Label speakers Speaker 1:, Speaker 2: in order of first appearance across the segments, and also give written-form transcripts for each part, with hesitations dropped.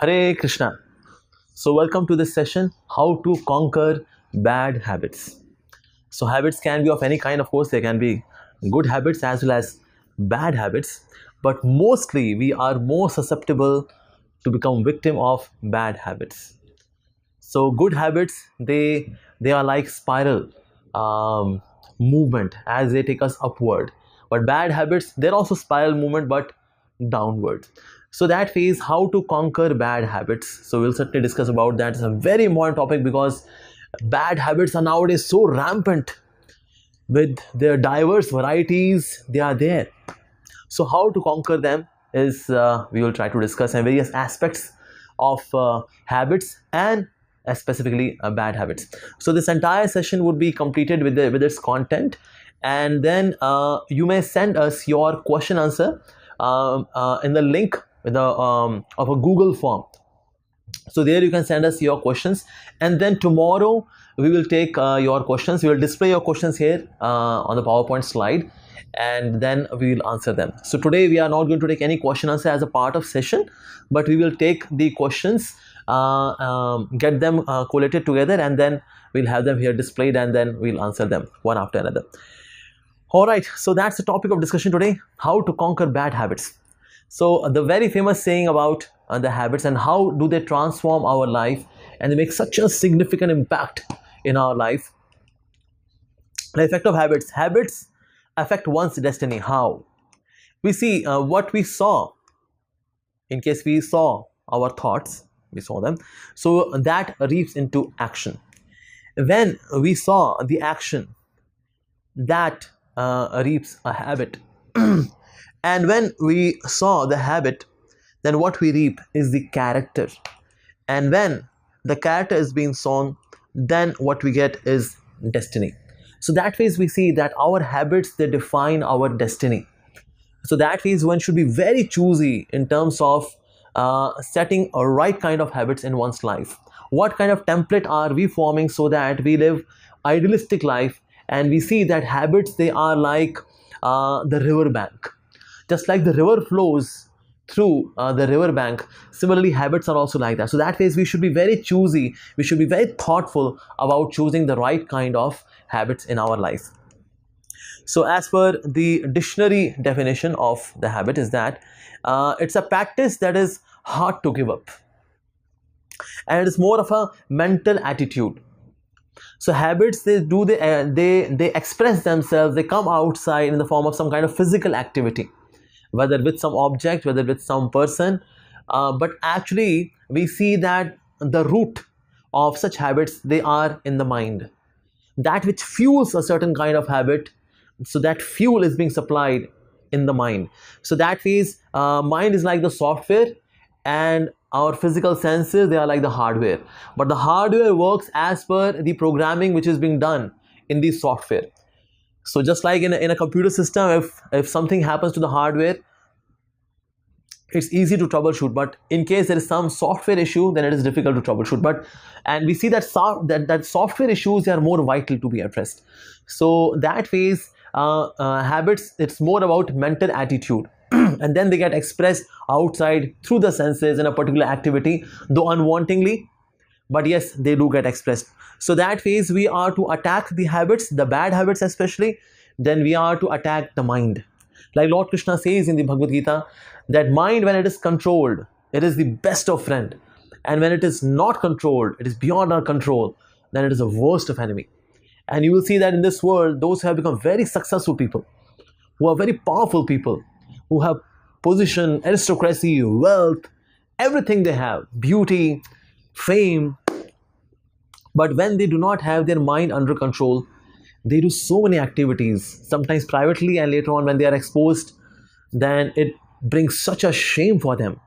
Speaker 1: Hare Krishna. So, welcome to this session, How to Conquer Bad Habits. So, habits can be of any kind, of course, they can be good habits as well as bad habits, but mostly we are more susceptible to become victim of bad habits. So, good habits, they are like spiral um, movement as they take us upward, but bad habits, they're also spiral movement but downward. So that phase, how to conquer bad habits, so we'll certainly discuss about that. It's a very important topic because bad habits are nowadays so rampant with their diverse varieties. They are there. So how to conquer them is we will try to discuss and various aspects of habits and specifically bad habits. So this entire session would be completed with its content, and then you may send us your question answer in the link with of a Google form. So there you can send us your questions, and then tomorrow we will take your questions. We will display your questions here on the PowerPoint slide, and then we will answer them. So today we are not going to take any question answer as a part of session, but we will take the questions, get them collated together, and then we'll have them here displayed, and then we'll answer them one after another. All right, so that's the topic of discussion today, how to conquer bad habits. So the very famous saying about the habits and how do they transform our life and they make such a significant impact in our life. The effect of habits. Habits affect one's destiny. How? We see what we saw. In case we saw our thoughts, we saw them. So that reaps into action. When we saw the action, that reaps a habit. And when we saw the habit, then what we reap is the character. And when the character is being sown, then what we get is destiny. So that phase we see that our habits, they define our destiny. So that phase one should be very choosy in terms of setting a right kind of habits in one's life. What kind of template are we forming so that we live idealistic life? And we see that habits, they are like the river bank. Just like the river flows through the river bank, similarly habits are also like that. So that phase we should be very choosy, we should be very thoughtful about choosing the right kind of habits in our life. So as per the dictionary definition of the habit is that it's a practice that is hard to give up, and it is more of a mental attitude. So habits, they express themselves, they come outside in the form of some kind of physical activity, whether with some object, whether with some person, but actually we see that the root of such habits, they are in the mind. That which fuels a certain kind of habit, so that fuel is being supplied in the mind. So that phase, mind is like the software, and our physical senses, they are like the hardware. But the hardware works as per the programming which is being done in the software. So just like in a computer system, if something happens to the hardware, it's easy to troubleshoot, but in case there is some software issue, then it is difficult to troubleshoot. And we see that that software issues are more vital to be addressed. So that phase, habits, it's more about mental attitude. And then they get expressed outside through the senses in a particular activity, though unwantingly, but yes, they do get expressed. So that phase we are to attack the habits, the bad habits especially. Then we are to attack the mind. Like Lord Krishna says in the Bhagavad Gita, that mind, when it is controlled, it is the best of friend, and when it is not controlled, it is beyond our control, then it is the worst of enemy. And you will see that in this world, those who have become very successful people, who are very powerful people, who have position, aristocracy, wealth, everything they have, beauty, fame, but when they do not have their mind under control, they do so many activities, sometimes privately, and later on when they are exposed, then it brings such a shame for them.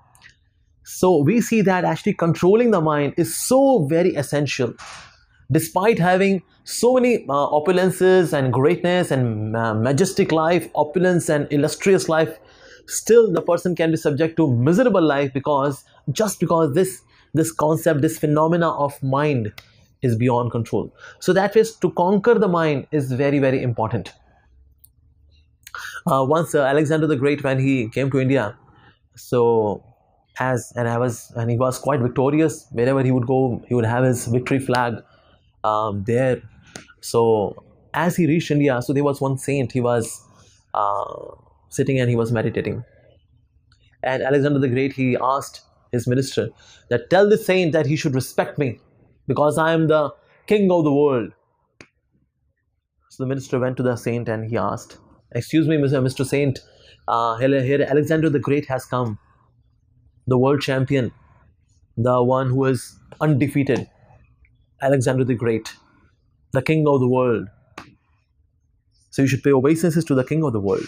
Speaker 1: So we see that actually controlling the mind is so very essential. Despite having so many opulences and greatness and majestic life, opulence and illustrious life, still the person can be subject to miserable life because this concept, this phenomena of mind is beyond control. So that is, to conquer the mind is very, very important. Once Alexander the Great, when he came to India, so And he was quite victorious. Wherever he would go, he would have his victory flag there. So as he reached India, so there was one saint. He was sitting and he was meditating. And Alexander the Great, he asked his minister that, tell the saint that he should respect me because I am the king of the world. So the minister went to the saint and he asked, excuse me, Mr. Saint, here Alexander the Great has come, the world champion, the one who is undefeated, Alexander the Great, the king of the world. So you should pay obeisances to the king of the world.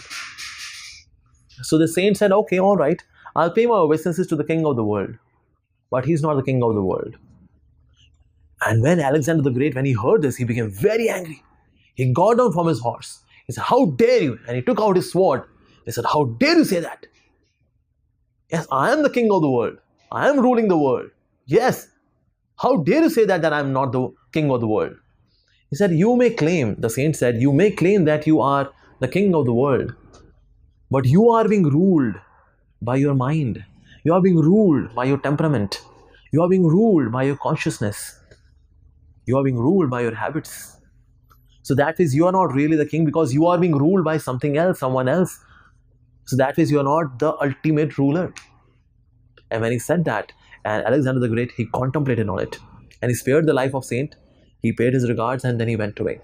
Speaker 1: So the saint said, okay, all right, I'll pay my obeisances to the king of the world. But he's not the king of the world. And when Alexander the Great, when he heard this, he became very angry. He got down from his horse. He said, how dare you? And he took out his sword. He said, how dare you say that? Yes, I am the king of the world. I am ruling the world. Yes. How dare you say that I am not the king of the world? He said, you may claim, the saint said, you may claim that you are the king of the world. But you are being ruled by your mind. You are being ruled by your temperament. You are being ruled by your consciousness. You are being ruled by your habits. So that is, you are not really the king because you are being ruled by something else, someone else. So that is, you are not the ultimate ruler. And when he said that, and Alexander the Great, he contemplated on it. And he spared the life of saint. He paid his regards and then he went away.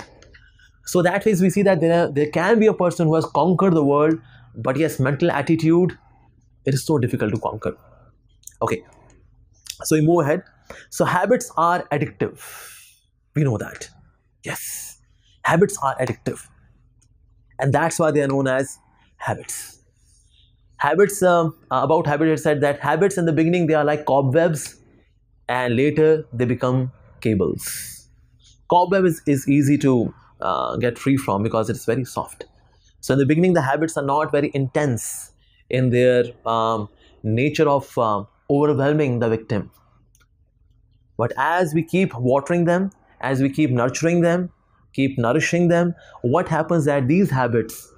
Speaker 1: So that is, we see that there can be a person who has conquered the world, but yes, mental attitude, it is so difficult to conquer. Okay, so we move ahead. So habits are addictive. We know that. Yes, habits are addictive. And that's why they are known as habits. Habits, about habits, it said that habits in the beginning, they are like cobwebs and later they become cables. Cobweb is easy to get free from because it's very soft. So in the beginning, the habits are not very intense in their nature of overwhelming the victim. But as we keep watering them, as we keep nurturing them, keep nourishing them, what happens that these habits,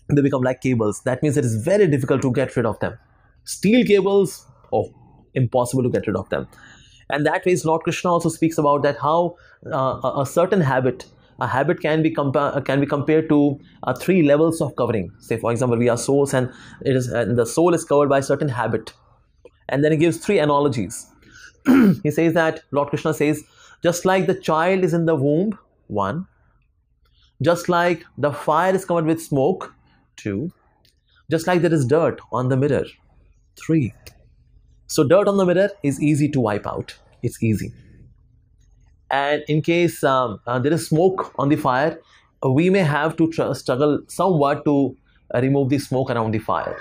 Speaker 1: they become like cables. That means it is very difficult to get rid of them. Steel cables, oh, impossible to get rid of them. And that way, Lord Krishna also speaks about that how a certain habit, a habit can be compared to 3 levels of covering. Say, for example, we are souls, and the soul is covered by a certain habit. And then he gives 3 analogies. He says that, Lord Krishna says, just like the child is in the womb, 1. Just like the fire is covered with smoke, 2. Just like there is dirt on the mirror, 3. So dirt on the mirror is easy to wipe out. It's easy. And in case there is smoke on the fire, we may have to struggle somewhat to remove the smoke around the fire.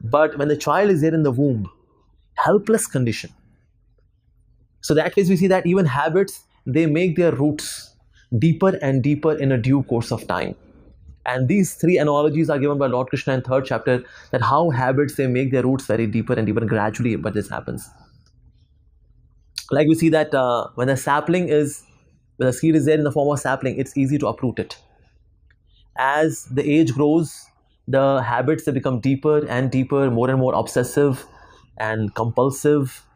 Speaker 1: But when the child is there in the womb, helpless condition. So that means we see that even habits, they make their roots deeper and deeper in a due course of time. And these 3 analogies are given by Lord Krishna in 3rd chapter, that how habits, they make their roots very deeper and deeper gradually, but this happens. Like we see that when the seed is there in the form of sapling, it's easy to uproot it. As the age grows, the habits, they become deeper and deeper, more and more obsessive and compulsive.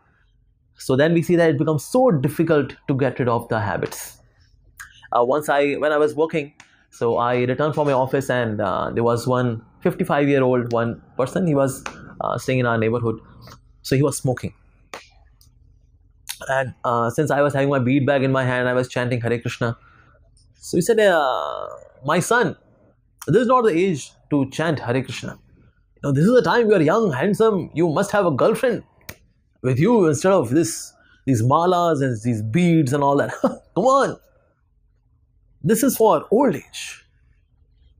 Speaker 1: So then we see that it becomes so difficult to get rid of the habits. When I was working, so I returned from my office, and there was one 55-year-old one person. He was staying in our neighborhood. So he was smoking. And since I was having my bead bag in my hand, I was chanting Hare Krishna. So he said, my son, this is not the age to chant Hare Krishna. This is the time you are young, handsome. You must have a girlfriend with you instead of these malas and these beads and all that. Come on. This is for old age.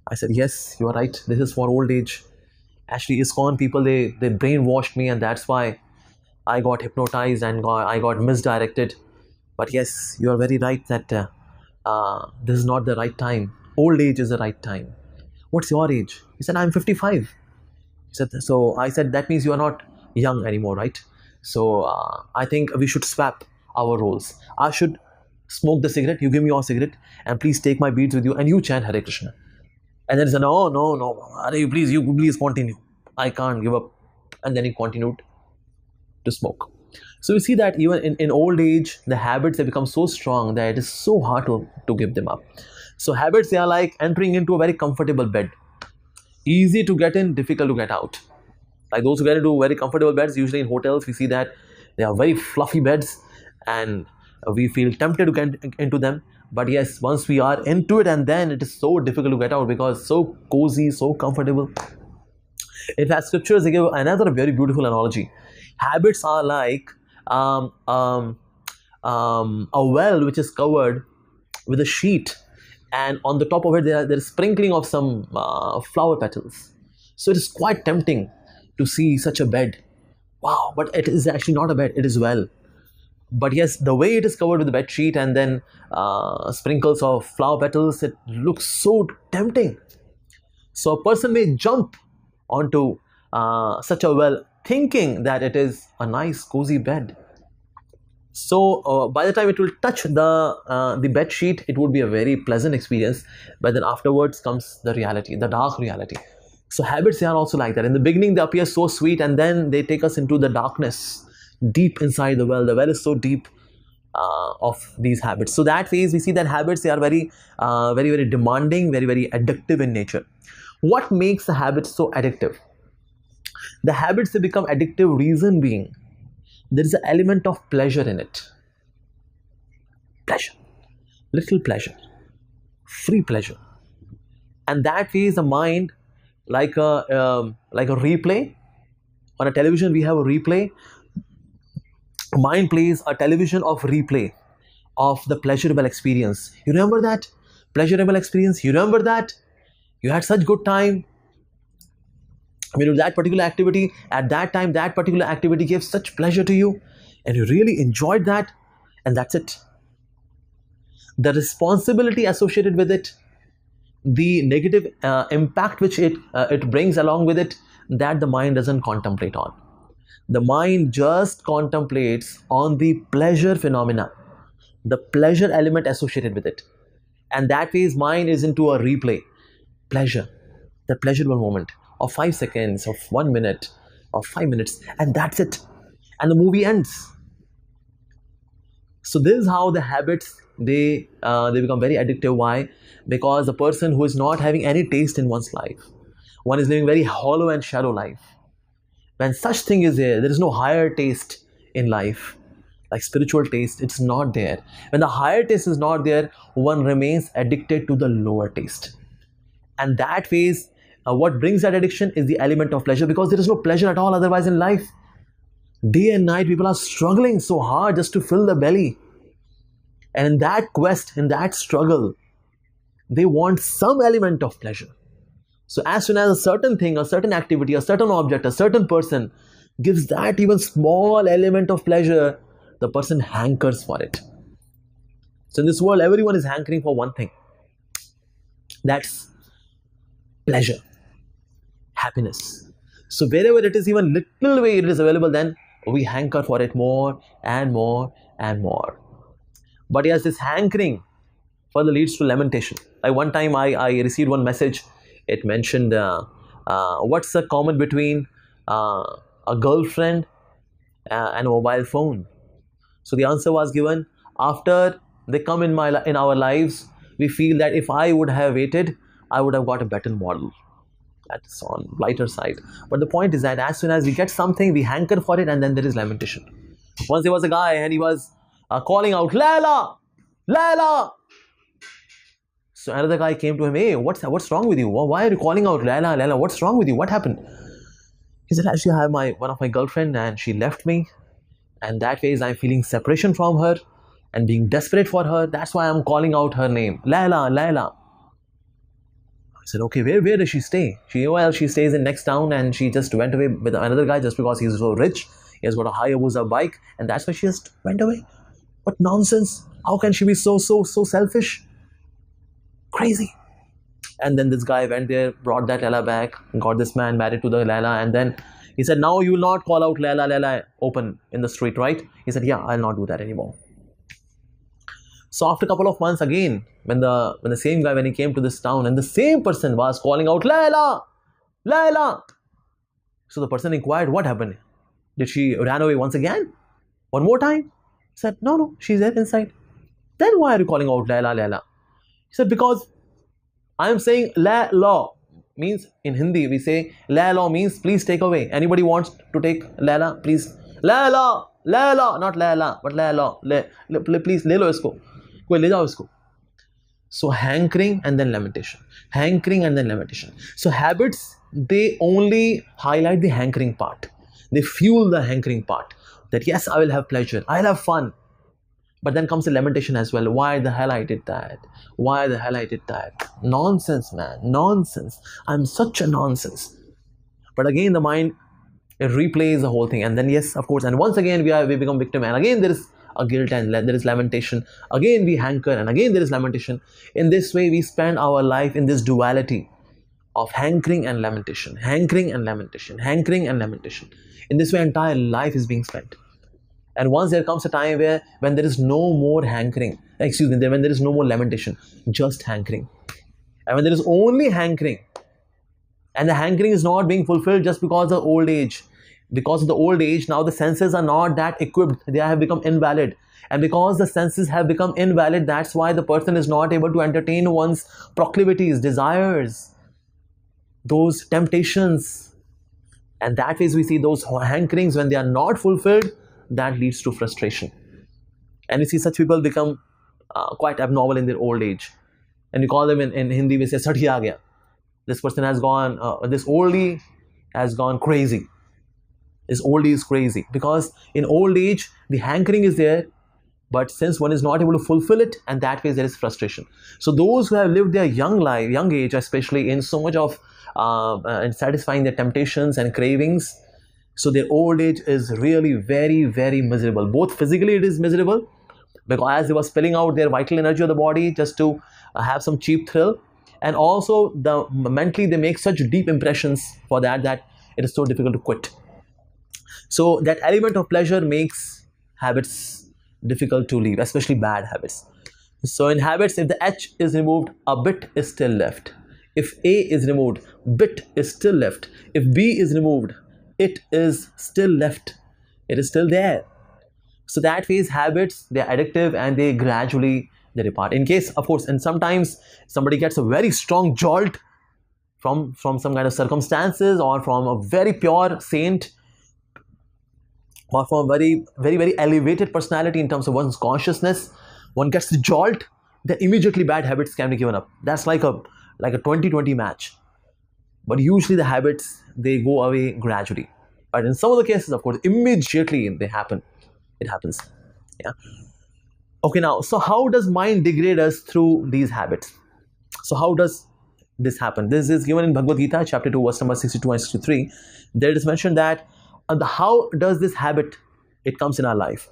Speaker 1: I said, yes, you are right. This is for old age. Actually, ISKCON people, they brainwashed me, and that's why I got hypnotized and I got misdirected. But yes, you are very right that this is not the right time. Old age is the right time. What's your age? He said, I'm 55. He said, so I said, that means you are not young anymore, right? So I think we should swap our roles. I should smoke the cigarette, you give me your cigarette, and please take my beads with you, and you chant Hare Krishna. And then he said, no, please continue. I can't give up. and then he continued to smoke. So you see that even in old age, the habits have become so strong that it is so hard to give them up. So habits, they are like entering into a very comfortable bed. Easy to get in, difficult to get out. Like those who get into very comfortable beds, usually in hotels, we see that they are very fluffy beds and we feel tempted to get into them. But yes, once we are into it, and then it is so difficult to get out because so cozy, so comfortable. In fact, scriptures, they give another very beautiful analogy. Habits are like um, um, a well which is covered with a sheet, and on the top of it there is sprinkling of some flower petals. So it is quite tempting to see such a bed. Wow, but it is actually not a bed, it is well. But yes, the way it is covered with a bed sheet and then sprinkles of flower petals, it looks so tempting. So a person may jump onto such a well thinking that it is a nice cozy bed. So by the time it will touch the bed sheet, it would be a very pleasant experience. But then afterwards comes the reality, the dark reality. So habits, they are also like that. In the beginning, they appear so sweet, and then they take us into the darkness, deep inside the well. The well is so deep of these habits. So that phase, we see that habits, they are very demanding, very addictive in nature. What makes the habits so addictive? The habits, they become addictive, reason being there is an element of pleasure in it. Pleasure, little pleasure, free pleasure. And that phase, the mind, like a replay on a television, we have a replay. Mind plays a television of replay of the pleasurable experience. You remember that pleasurable experience? You remember that you had such good time when you did that particular activity. At that time, that particular activity gave such pleasure to you, and you really enjoyed that, and that's it. The responsibility associated with it, the negative impact which it brings along with it, that the mind doesn't contemplate on. The mind just contemplates on the pleasure phenomena, the pleasure element associated with it. And that phase, mind is into a replay. Pleasure, the pleasurable moment of 5 seconds, of 1 minute, of 5 minutes, and that's it. And the movie ends. So this is how the habits, they become very addictive. Why? Because the person who is not having any taste in one's life, one is living very hollow and shallow life. When such thing is there is no higher taste in life, like spiritual taste, it's not there. When the higher taste is not there, one remains addicted to the lower taste. And that phase, what brings that addiction is the element of pleasure, because there is no pleasure at all otherwise in life. Day and night, people are struggling so hard just to fill the belly. And in that quest, in that struggle, they want some element of pleasure. So as soon as a certain thing, a certain activity, a certain object, a certain person gives that even small element of pleasure, the person hankers for it. So in this world, everyone is hankering for one thing. That's pleasure, happiness. So wherever it is, even little way it is available, then we hanker for it more and more and more. But yes, this hankering further leads to lamentation. Like one time I received one message. It mentioned what's the common between a girlfriend and a mobile phone. So the answer was given: after they come in our lives, we feel that if I would have waited, I would have got a better model. That's on lighter side. But the point is that as soon as we get something, we hanker for it, and then there is lamentation. Once there was a guy and he was calling out, "Lila, Lila." So another guy came to him, "Hey, what's wrong with you? Why are you calling out Lila, Lila? What's wrong with you? What happened?" He said, "Actually, I have one of my girlfriend, and she left me. And that phase, I'm feeling separation from her and being desperate for her. That's why I'm calling out her name, Lila, Lila." I said, "Okay, where does she stay?" She stays in next town, and she just went away with another guy just because he's so rich. He has got a Hayabusa bike, and that's why she just went away. What nonsense! How can she be so selfish? Crazy. And then this guy went there, brought that Lila back, got this man married to the Lila, and then he said, "Now you will not call out Lila, Lila open in the street, right?" He said, "Yeah, I'll not do that anymore." So after a couple of months again, when the same guy, when he came to this town, and the same person was calling out Lila, Lila, So the person inquired, what happened? Did she ran away once again? One more time? He said, no, no, she's there inside. Then why are you calling out Laila, Laila? He said, because I am saying La law means in Hindi we say La law means please take away. Anybody wants to take Laila? Please. Laila, Laila, not Laila, but Laila. Please ले लो इसको. कोई ले जाओ इसको. So hankering and then lamentation. Hankering and then lamentation. So habits, they only highlight the hankering part. They fuel the hankering part. That yes, I will have pleasure. I'll have fun. But then comes the lamentation as well. Why the hell I did that? Why the hell I did that? Nonsense, man. Nonsense. I'm such a nonsense. But again, the mind, it replays the whole thing. And then yes, of course. And once again, we become victim. And again, there is a guilt and there is lamentation. Again, we hanker and again, there is lamentation. In this way, we spend our life in this duality of hankering and lamentation. Hankering and lamentation. Hankering and lamentation. In this way, entire life is being spent. And once there comes a time when there is no more hankering, when there is no more lamentation, just hankering. And when there is only hankering, and the hankering is not being fulfilled just because of old age. Because of the old age, now the senses are not that equipped. They have become invalid. And because the senses have become invalid, that's why the person is not able to entertain one's proclivities, desires, those temptations. And that way we see those hankerings, when they are not fulfilled, that leads to frustration. And you see such people become quite abnormal in their old age. And you call them in Hindi, we say, Sat hi aa gaya. This person has gone, this oldie has gone crazy. This oldie is crazy. Because in old age, the hankering is there, but since one is not able to fulfill it, and that way there is frustration. So those who have lived their young life, young age, especially in so much of in satisfying their temptations and cravings, so their old age is really very, very miserable. Both physically it is miserable, because as they were spilling out their vital energy of the body just to have some cheap thrill, and also mentally they make such deep impressions for that it is so difficult to quit. So that element of pleasure makes habits difficult to leave, especially bad habits. So in habits, if the H is removed, a bit is still left. If A is removed, bit is still left. If B is removed, it is still left. It is still there. So that way habits, they are addictive and they gradually they depart. In case, of course, and sometimes somebody gets a very strong jolt from some kind of circumstances, or from a very pure saint, or from a very, very, very elevated personality in terms of one's consciousness, one gets the jolt, then immediately bad habits can be given up. That's like a 20-20 match. But usually the habits, they go away gradually. But in some of the cases, of course, immediately they happen. It happens. Yeah. Okay, now, so how does mind degrade us through these habits? So how does this happen? This is given in Bhagavad Gita, chapter 2, verse number 62 and 63. There it is mentioned that how does this habit, it comes in our life.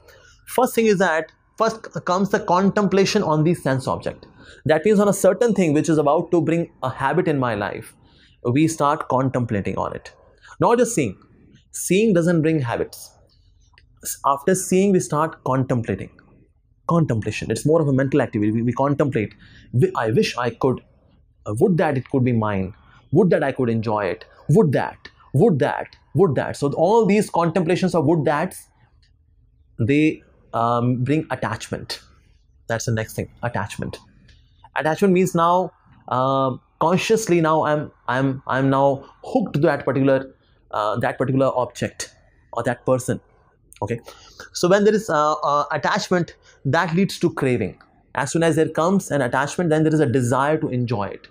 Speaker 1: First thing is that, first comes the contemplation on the sense object. That means on a certain thing which is about to bring a habit in my life, we start contemplating on it. Not just seeing. Seeing doesn't bring habits. After seeing, we start contemplating. Contemplation, it's more of a mental activity. We contemplate. I wish I could. Would that it could be mine. Would that I could enjoy it. Would that. Would that. Would that. So all these contemplations of would that's, they bring attachment. That's the next thing. Attachment. Attachment means now consciously now I'm now hooked to that particular object or that person. Okay, so when there is attachment, that leads to craving. As soon as there comes an attachment, then there is a desire to enjoy it.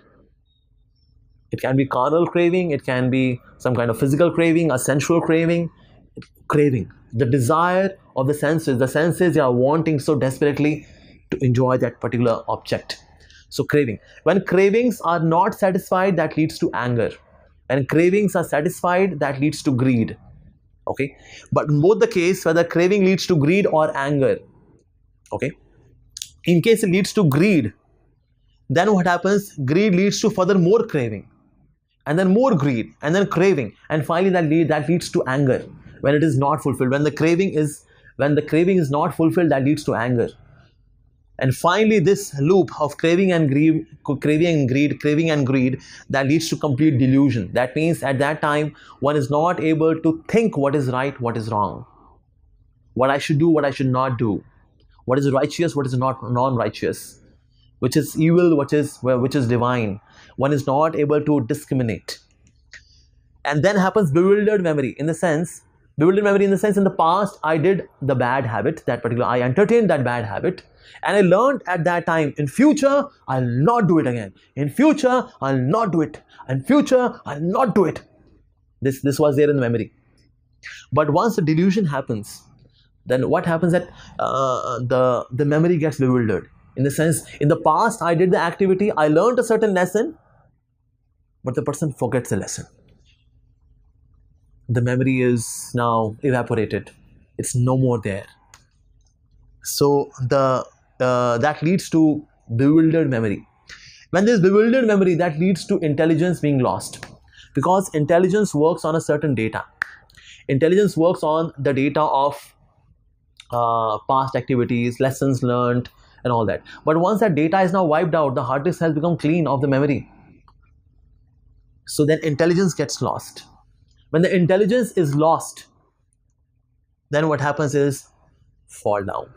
Speaker 1: It can be carnal craving, it can be some kind of physical craving, a sensual craving. Craving, the desire of the senses they are wanting so desperately to enjoy that particular object. So craving. When cravings are not satisfied, that leads to anger. When cravings are satisfied, that leads to greed. Okay, but in both the case, whether craving leads to greed or anger, okay, in case it leads to greed, then what happens? Greed leads to further more craving, and then more greed, and then craving, and finally that leads to anger when it is not fulfilled. When the craving is not fulfilled, that leads to anger. And finally, this loop of craving and greed, that leads to complete delusion. That means at that time, one is not able to think what is right, what is wrong, what I should do, what I should not do, what is righteous, what is not non-righteous, which is evil, which is divine. One is not able to discriminate. And then happens bewildered memory, in the sense, in the past I did the bad habit, that particular, I entertained that bad habit, and I learned at that time, in future I'll not do it again, in future I'll not do it, in future I'll not do it. This was there in the memory. But once the delusion happens, then what happens, that the memory gets bewildered, in the sense, in the past I did the activity, I learned a certain lesson, but the person forgets the lesson. The memory is now evaporated, it's no more there. So that leads to bewildered memory. When there's bewildered memory, that leads to intelligence being lost, because intelligence works on a certain data. Intelligence works on the data of past activities, lessons learned, and all that. But once that data is now wiped out, the hard disk has become clean of the memory, so then intelligence gets lost. When the intelligence is lost, then what happens is fall down.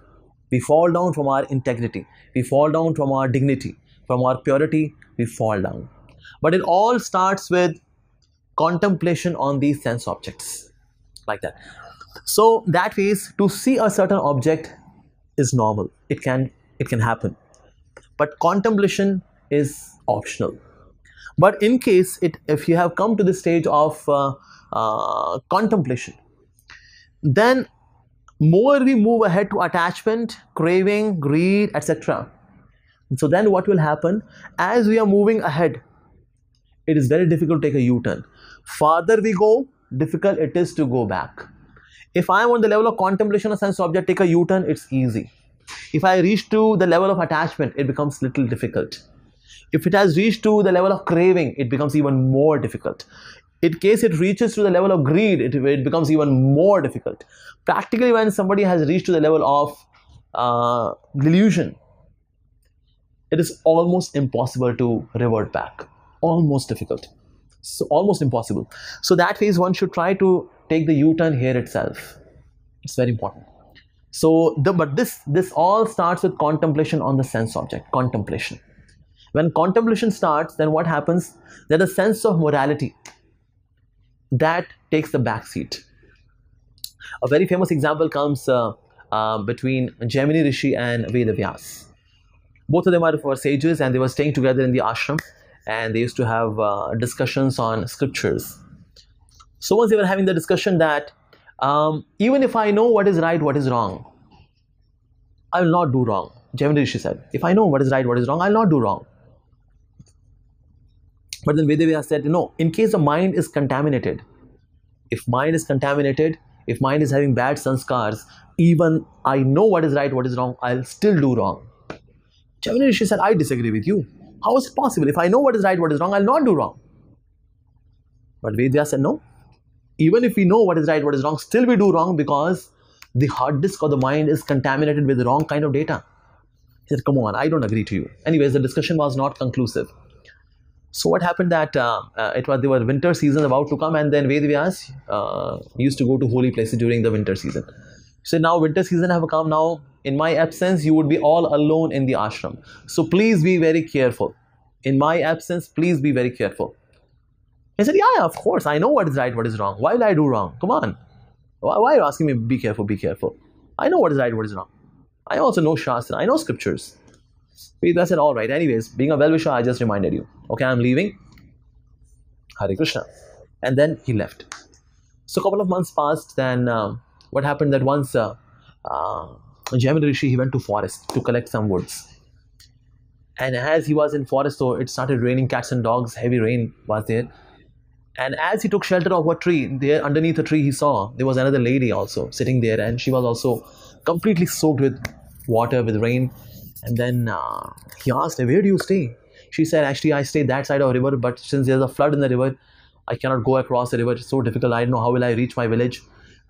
Speaker 1: We fall down from our integrity, we fall down from our dignity, from our purity, we fall down. But it all starts with contemplation on these sense objects, like that. So that means to see a certain object is normal, it can happen, but contemplation is optional. But in case if you have come to the stage of contemplation, then more we move ahead to attachment, craving, greed, etc. So then what will happen, as we are moving ahead, it is very difficult to take a U-turn. Farther we go, difficult it is to go back. If I am on the level of contemplation of sense object, take a U-turn, it's easy. If I reach to the level of attachment, it becomes little difficult. If it has reached to the level of craving, it becomes even more difficult. In case it reaches to the level of greed, it becomes even more difficult. Practically, when somebody has reached to the level of delusion, it is almost impossible to revert back. Almost difficult. So almost impossible. So that phase, one should try to take the U-turn here itself. It's very important. So but this all starts with contemplation on the sense object. Contemplation. When contemplation starts, then what happens? That a sense of morality that takes the back seat. A very famous example comes between Jaimini Rishi and Vedavyas. Both of them were sages, and they were staying together in the ashram, and they used to have discussions on scriptures. So once they were having the discussion that even if I know what is right, what is wrong, I will not do wrong. Jaimini Rishi said, if I know what is right, what is wrong, I will not do wrong. But then Vedavyas said, no, in case the mind is contaminated, if mind is contaminated, if mind is having bad sanskars, even I know what is right, what is wrong, I'll still do wrong. Jaimini Rishi said, I disagree with you. How is it possible? If I know what is right, what is wrong, I'll not do wrong. But Vedavyas said, no, even if we know what is right, what is wrong, still we do wrong, because the hard disk of the mind is contaminated with the wrong kind of data. He said, come on, I don't agree to you. Anyways, the discussion was not conclusive. So what happened that there were winter season about to come, and then Vedavyas used to go to holy places during the winter season. He said, now winter season have come, now in my absence you would be all alone in the ashram. So please be very careful. In my absence, please be very careful. He said, yeah, of course, I know what is right, what is wrong. Why will I do wrong? Come on. Why are you asking me, be careful, be careful? I know what is right, what is wrong. I also know Shastra, I know scriptures. Vedavyas said, all right, anyways, being a well-wisher, I just reminded you. Okay, I'm leaving. Hare Krishna. And then he left. So a couple of months passed, then what happened that once Jaimini Rishi, he went to forest to collect some woods. And as he was in forest, so it started raining cats and dogs, heavy rain was there. And as he took shelter of a tree, there underneath a tree he saw, there was another lady also sitting there, and she was also completely soaked with water, with rain. And then he asked her, where do you stay? She said, actually I stay that side of the river, but since there's a flood in the river, I cannot go across the river. It's so difficult. I don't know how will I reach my village.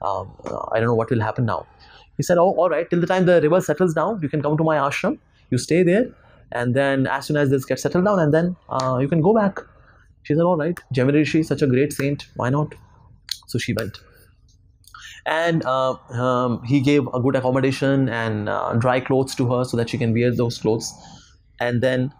Speaker 1: I don't know what will happen now. He said, oh, all right, till the time the river settles down, you can come to my ashram. You stay there, and then as soon as this gets settled down, and then you can go back. She said, all right. Gemini Rishi, such a great saint, why not? So she went, and he gave a good accommodation and dry clothes to her so that she can wear those clothes. And then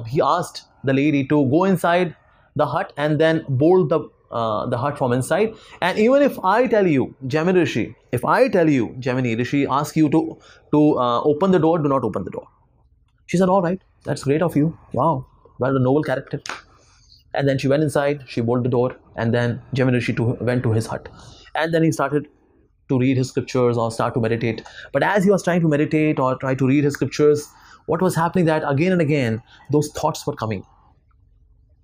Speaker 1: he asked the lady to go inside the hut and then bolt the hut from inside. And even if I tell you, Gemini Rishi, if I tell you, Gemini Rishi, ask you to open the door, do not open the door. She said, all right, that's great of you. Wow, what a noble character. And then she went inside, she bolted the door, and then Gemini Rishi went to his hut. And then he started to read his scriptures or start to meditate. But as he was trying to meditate or try to read his scriptures, what was happening that again and again, those thoughts were coming.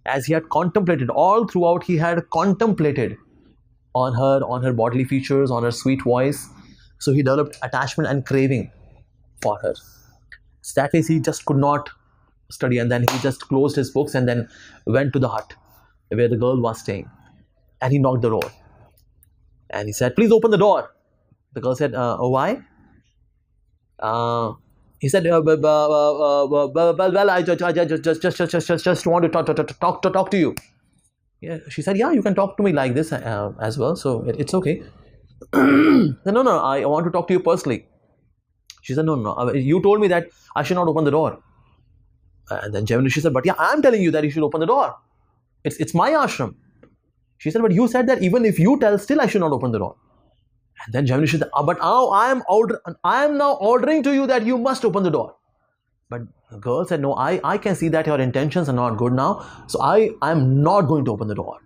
Speaker 1: As he had contemplated, all throughout he had contemplated on her bodily features, on her sweet voice. So he developed attachment and craving for her. So that way he just could not study, and then he just closed his books and then went to the hut where the girl was staying, and he knocked the door and he said, please open the door. The girl said, why? He said, well, I just want to talk to you. Yeah, she said, yeah, you can talk to me like this as well, so it's okay. No, I want to talk to you personally. She said, no, you told me that I should not open the door. And then Gemini, she said, but yeah, I'm telling you that you should open the door. It's my ashram. She said, but you said that even if you tell, still I should not open the door. And then Gemini said, but now I am now ordering to you that you must open the door. But the girl said, no, I can see that your intentions are not good now, so I am not going to open the door.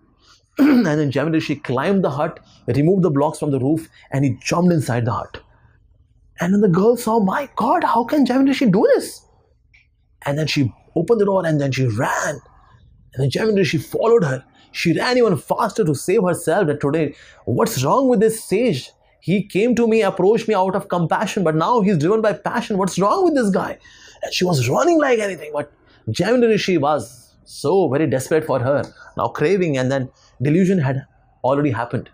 Speaker 1: And then Gemini, she climbed the hut, removed the blocks from the roof, and he jumped inside the hut. And then the girl saw, my God, how can Gemini do this? And then she opened the door and then she ran. And then Gemini, she followed her. She ran even faster to save herself. That today, what's wrong with this sage? He came to me, approached me out of compassion, but now he's driven by passion. What's wrong with this guy? And she was running like anything. But Gemini Rishi was so very desperate for her. Now craving, and then delusion had already happened.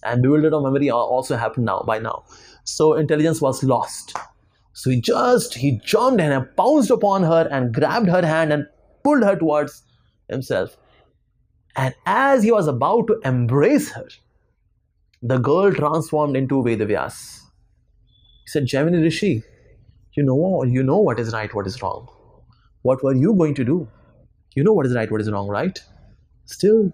Speaker 1: And bewildered of memory also happened by now. So intelligence was lost. So he jumped and pounced upon her and grabbed her hand and pulled her towards himself. And as he was about to embrace her, the girl transformed into Vedavyas. He said, Gemini Rishi, you know what is right, what is wrong. What were you going to do? You know what is right, what is wrong, right? Still,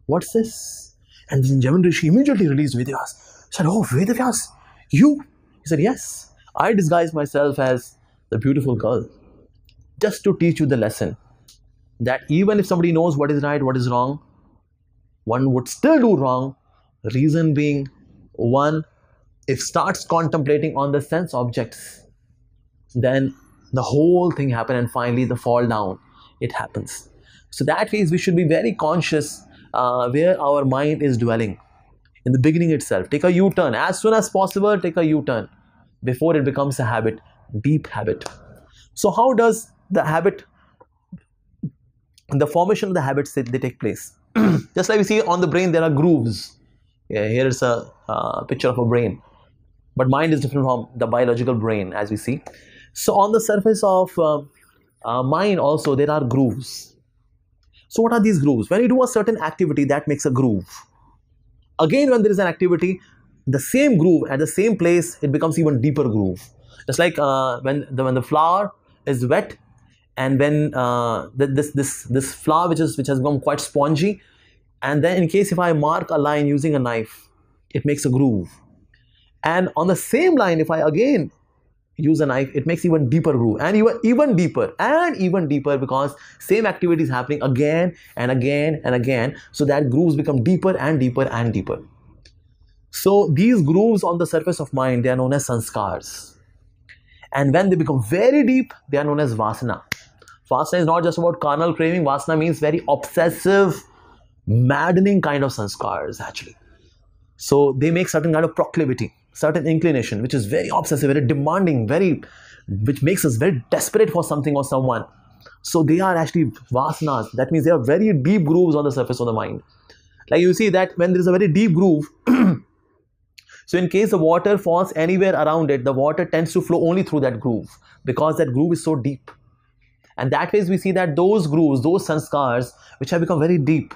Speaker 1: what's this? And then Gemini Rishi immediately released Vedavyas. He said, oh, Vedavyas, you? He said, yes. I disguise myself as the beautiful girl just to teach you the lesson that even if somebody knows what is right, what is wrong, one would still do wrong. Reason being, one, if starts contemplating on the sense objects, then the whole thing happens and finally the fall down, it happens. So that means we should be very conscious where our mind is dwelling. In the beginning itself, take a U-turn. As soon as possible, take a U-turn before it becomes a habit, deep habit. So how does the habit, the formation of the habits, they take place? Just like we see on the brain, there are grooves. Yeah, here is a picture of a brain. But mind is different from the biological brain, as we see. So on the surface of mind also, there are grooves. So what are these grooves? When you do a certain activity, that makes a groove. Again, when there is an activity, the same groove at the same place, it becomes even deeper groove. Just like when the flour is wet, and when this flour which has become quite spongy, and then in case if I mark a line using a knife, it makes a groove. And on the same line, if I again use a knife, it makes even deeper groove, and even deeper, because same activity is happening again and again and again. So that grooves become deeper and deeper and deeper. So these grooves on the surface of mind, they are known as sanskars. And when they become very deep, they are known as vasana. Vasana is not just about carnal craving. Vasana means very obsessive, maddening kind of sanskars actually. So they make certain kind of proclivity, certain inclination, which is very obsessive, very demanding, which makes us very desperate for something or someone. So they are actually vasanas. That means they are very deep grooves on the surface of the mind. Like you see that when there is a very deep groove, So in case the water falls anywhere around it, the water tends to flow only through that groove, because that groove is so deep. And that way we see that those grooves, those sanskars, which have become very deep,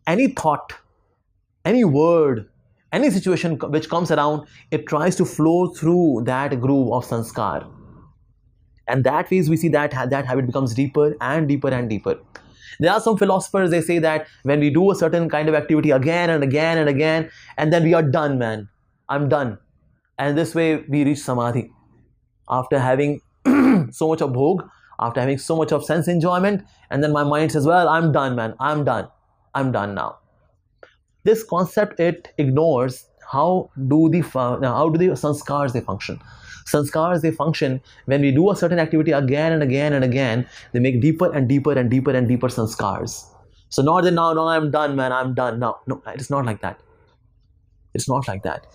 Speaker 1: any thought, any word, any situation which comes around, it tries to flow through that groove of sanskar. And that way we see that that habit becomes deeper and deeper and deeper. There are some philosophers, they say that when we do a certain kind of activity again and again and again, and then we are done, man, I'm done. And this way we reach samadhi. After having so much of bhog, after having so much of sense enjoyment, and then my mind says, well, I'm done, man, I'm done now. This concept, it ignores how do the sanskars they function. Sanskars they function when we do a certain activity again and again and again, they make deeper and deeper and deeper and deeper sanskars. So not that now, no, I'm done, man, I'm done. No, it's not like that. It's not like that.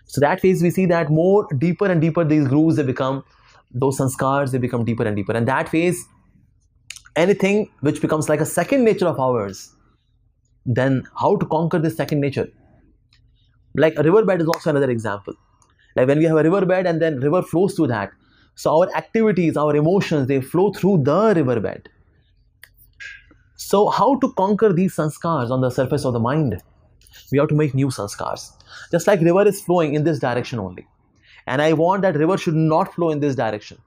Speaker 1: So that phase we see that more deeper and deeper these grooves they become, those sanskars they become deeper and deeper. And that phase, anything which becomes like a second nature of ours, then how to conquer this second nature? Like a riverbed is also another example. Like when we have a riverbed and then river flows through that, so our activities, our emotions, they flow through the riverbed. So how to conquer these sanskars on the surface of the mind? We have to make new sanskars. Just like river is flowing in this direction only, and I want that river should not flow in this direction.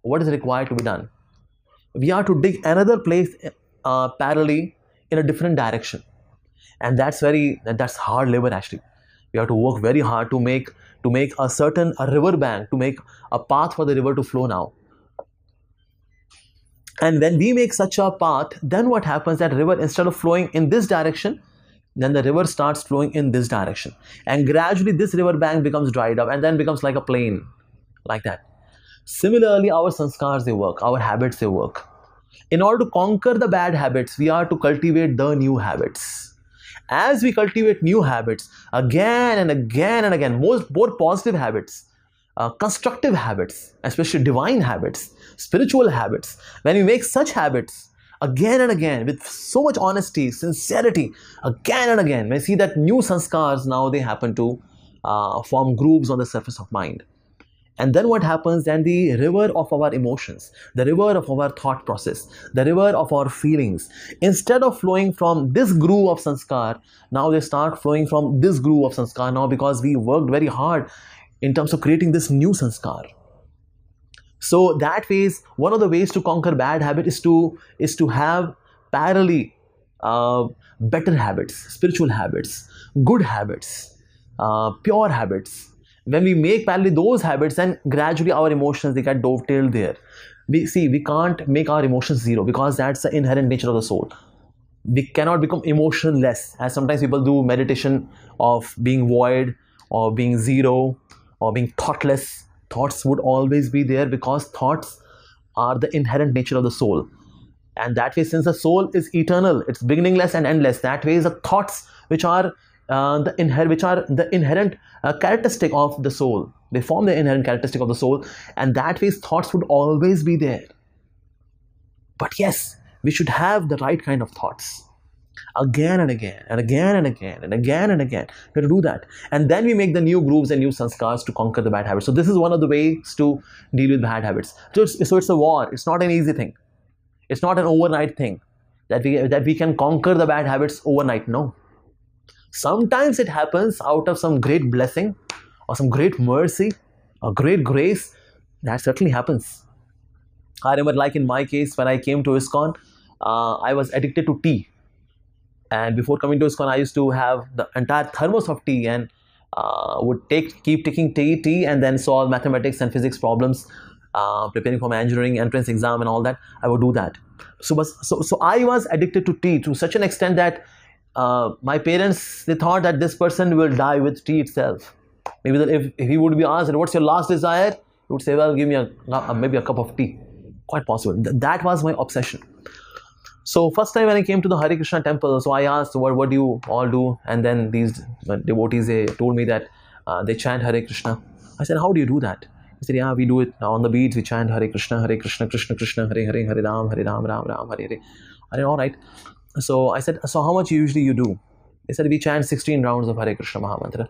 Speaker 1: What is required to be done? We have to dig another place parallelly in a different direction, and that's hard labor actually. We have to work very hard to make a river bank, to make a path for the river to flow now. And when we make such a path, then what happens, that river, instead of flowing in this direction, then the river starts flowing in this direction, and gradually this river bank becomes dried up and then becomes like a plain, like that. Similarly, our sanskars they work, our habits they work. In order to conquer the bad habits, we are to cultivate the new habits. As we cultivate new habits again and again and again, more positive habits, constructive habits, especially divine habits, spiritual habits, when we make such habits again and again with so much honesty, sincerity, again and again, we see that new sanskars now they happen to form grooves on the surface of mind. And then what happens, then the river of our emotions, the river of our thought process, the river of our feelings, instead of flowing from this groove of sanskar, now they start flowing from this groove of sanskar now, because we worked very hard in terms of creating this new sanskar. So that ways, one of the ways to conquer bad habit is to have parallelly better habits, spiritual habits, good habits, pure habits. When we make parallelly those habits, then gradually our emotions they get dovetailed there. We can't make our emotions zero, because that's the inherent nature of the soul. We cannot become emotionless, as sometimes people do meditation of being void or being zero or being thoughtless. Thoughts would always be there, because thoughts are the inherent nature of the soul. And that way, since the soul is eternal, it's beginningless and endless, that way the thoughts which are the inherent characteristic of the soul, they form the inherent characteristic of the soul, and that way thoughts would always be there. But yes, we should have the right kind of thoughts again and again and again and again and again and again. We have to do that, and then we make the new grooves and new sanskars to conquer the bad habits. So this is one of the ways to deal with bad habits. So it's a war. It's not an easy thing. It's not an overnight thing that we can conquer the bad habits overnight. No. Sometimes it happens out of some great blessing or some great mercy or great grace. That certainly happens. I remember, like in my case, when I came to ISKCON, I was addicted to tea. And before coming to ISKCON, I used to have the entire thermos of tea and would keep taking tea and then solve mathematics and physics problems, preparing for my engineering entrance exam and all that. I would do that. So I was addicted to tea to such an extent that my parents, they thought that this person will die with tea itself. Maybe that if he would be asked, what's your last desire? He would say, well, give me maybe a cup of tea. Quite possible. That was my obsession. So first time when I came to the Hare Krishna temple, so I asked, what do you all do? And then these devotees, they told me that they chant Hare Krishna. I said, how do you do that? He said, yeah, we do it on the beats. We chant Hare Krishna, Krishna Krishna, Hare Hare, Hare Ram, Ram, Ram, Hare Hare. I said, all right. So I said, so how much usually you do? They said, we chant 16 rounds of Hare Krishna Mahamantra.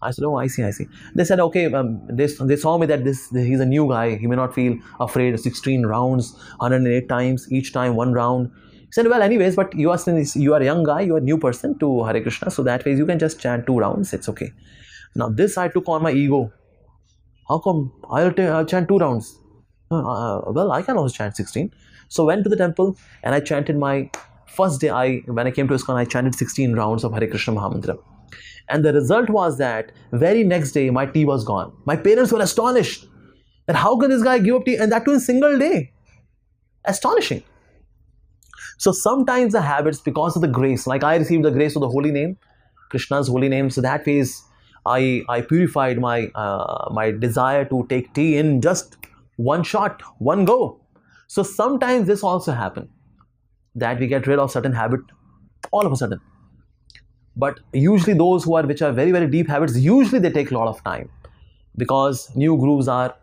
Speaker 1: I said, oh, I see, I see. They said, okay, they saw me that he's a new guy. He may not feel afraid. 16 rounds, 108 times, each time one round. He said, well, anyways, but you are a young guy, you are a new person to Hare Krishna, so that way you can just chant 2 rounds. It's okay. Now this I took on my ego. How come I'll chant 2 rounds? Well, I can also chant 16. So went to the temple and I chanted my first day. When I came to ISKCON, I chanted 16 rounds of Hare Krishna Mahamantra. And the result was that very next day, my tea was gone. My parents were astonished that how can this guy give up tea, and that too in a single day? Astonishing. So sometimes the habits, because of the grace, like I received the grace of the holy name, Krishna's holy name. So that ways, I purified my desire to take tea in just one shot, one go. So sometimes this also happens, that we get rid of certain habit all of a sudden. But usually those which are very, very deep habits, usually they take a lot of time, because new grooves are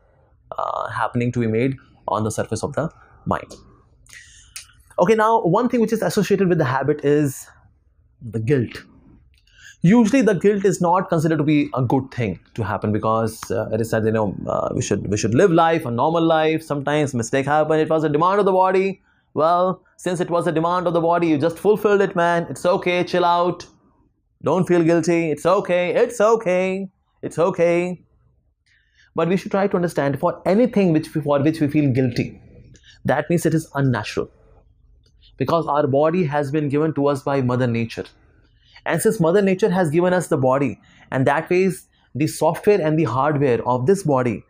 Speaker 1: happening to be made on the surface of the mind. Okay, now one thing which is associated with the habit is the guilt. Usually the guilt is not considered to be a good thing to happen, because it is said, we should live life, a normal life. Sometimes mistake happen. It was a demand of the body. Well, since it was a demand of the body, you just fulfilled it, man. It's okay. Chill out. Don't feel guilty. It's okay. It's okay. It's okay. But we should try to understand, for anything for which we feel guilty, that means it is unnatural, because our body has been given to us by Mother Nature. And since Mother Nature has given us the body, and that ways the software and the hardware of this body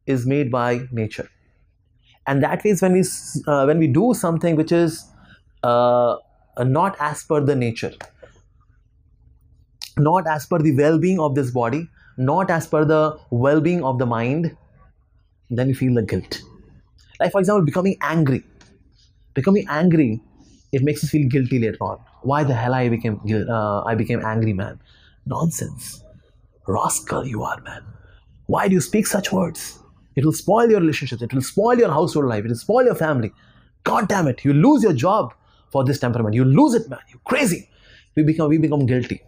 Speaker 1: is made by nature. And that ways when we do something which is not as per the nature, not as per the well-being of this body, not as per the well-being of the mind, then we feel the guilt. Like, for example, becoming angry. Becoming angry, it makes us feel guilty later on. Why the hell I became angry, man? Nonsense. Rascal you are, man. Why do you speak such words? It will spoil your relationships. It will spoil your household life. It will spoil your family. God damn it. You lose your job for this temperament. You lose it, man. You're crazy. We become guilty.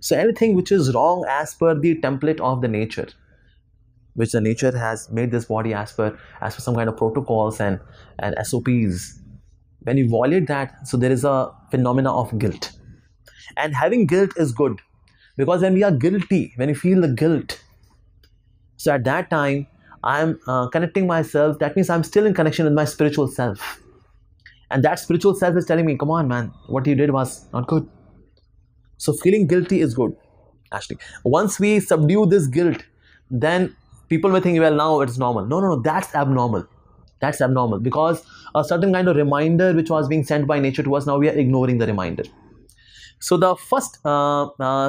Speaker 1: So anything which is wrong as per the template of the nature, which the nature has made this body as per some kind of protocols and SOPs, when you violate that, so there is a phenomena of guilt. And having guilt is good, because when we are guilty, when you feel the guilt, so at that time I am connecting myself. That means I'm still in connection with my spiritual self, and that spiritual self is telling me, come on, man, what you did was not good. So feeling guilty is good, actually. Once we subdue this guilt, then people may think, well, now it's normal. No, that's abnormal. That's abnormal, because a certain kind of reminder which was being sent by nature to us, now we are ignoring the reminder. So the first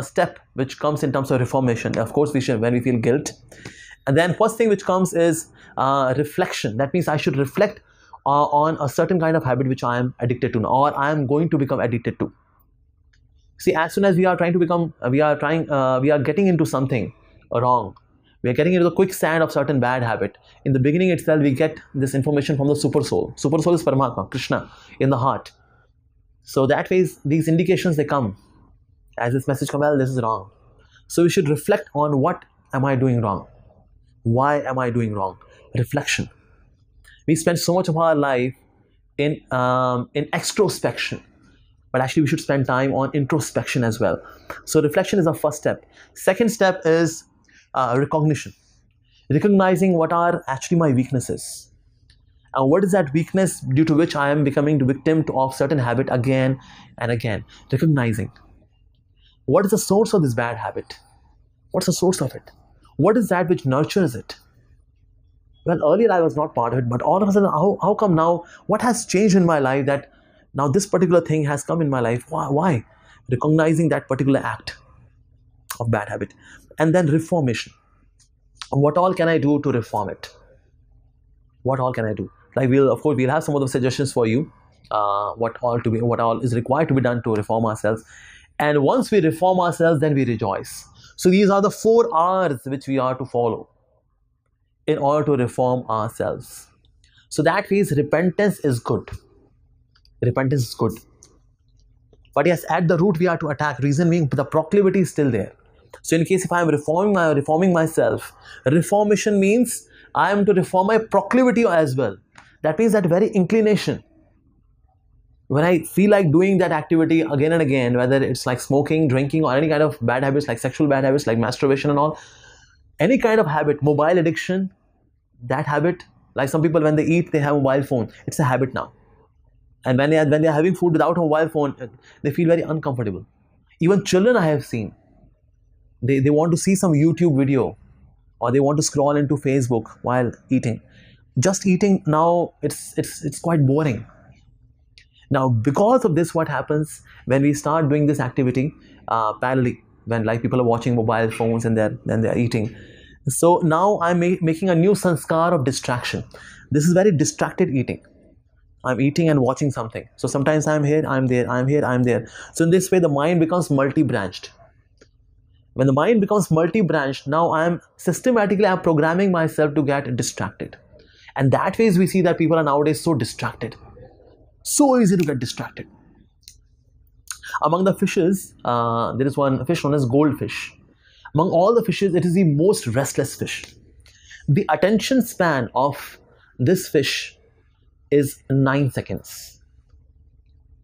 Speaker 1: step which comes in terms of reformation, of course, when we feel guilt, and then first thing which comes is reflection. That means I should reflect on a certain kind of habit which I am addicted to now, or I am going to become addicted to. See, as soon as we are getting into something wrong, we are getting into the quicksand of certain bad habit. In the beginning itself, we get this information from the super soul. Super soul is Paramatma, Krishna, in the heart. So that way, these indications, they come as this message comes, well, this is wrong. So we should reflect on, what am I doing wrong? Why am I doing wrong? Reflection. We spend so much of our life in extrospection, but actually we should spend time on introspection as well. So reflection is the first step. Second step is recognition. Recognizing what are actually my weaknesses. And what is that weakness due to which I am becoming the victim of certain habit again and again. Recognizing. What is the source of this bad habit? What's the source of it? What is that which nurtures it? Well, earlier I was not part of it, but all of a sudden, how come now? What has changed in my life that now this particular thing has come in my life? Why? Recognizing that particular act of bad habit. And then reformation. What all can I do to reform it? What all can I do? Like, we'll have some of the suggestions for you. What all is required to be done to reform ourselves. And once we reform ourselves, then we rejoice. So these are the 4 R's which we are to follow in order to reform ourselves. So that means repentance is good. Repentance is good. But yes, at the root we are to attack. Reason being, the proclivity is still there. So in case if I am reforming myself, reformation means I am to reform my proclivity as well. That means that very inclination. When I feel like doing that activity again and again, whether it's like smoking, drinking, or any kind of bad habits like sexual bad habits like masturbation and all, any kind of habit, mobile addiction, that habit, like some people when they eat, they have a mobile phone. It's a habit now. And when they are having food without a mobile phone, they feel very uncomfortable. Even children I have seen, they want to see some YouTube video or they want to scroll into Facebook while eating. Just eating now, it's quite boring. Now, because of this, what happens when we start doing this activity parallelly, when like people are watching mobile phones and they're eating. So now I'm making a new sanskar of distraction. This is very distracted eating. I'm eating and watching something. So sometimes I'm here, I'm there, I'm here, I'm there. So in this way, the mind becomes multi-branched. When the mind becomes multi-branched, now I'm programming myself to get distracted. And that way we see that people are nowadays so distracted. So easy to get distracted. Among the fishes, there is one fish known as goldfish. Among all the fishes, it is the most restless fish. The attention span of this fish is 9 seconds.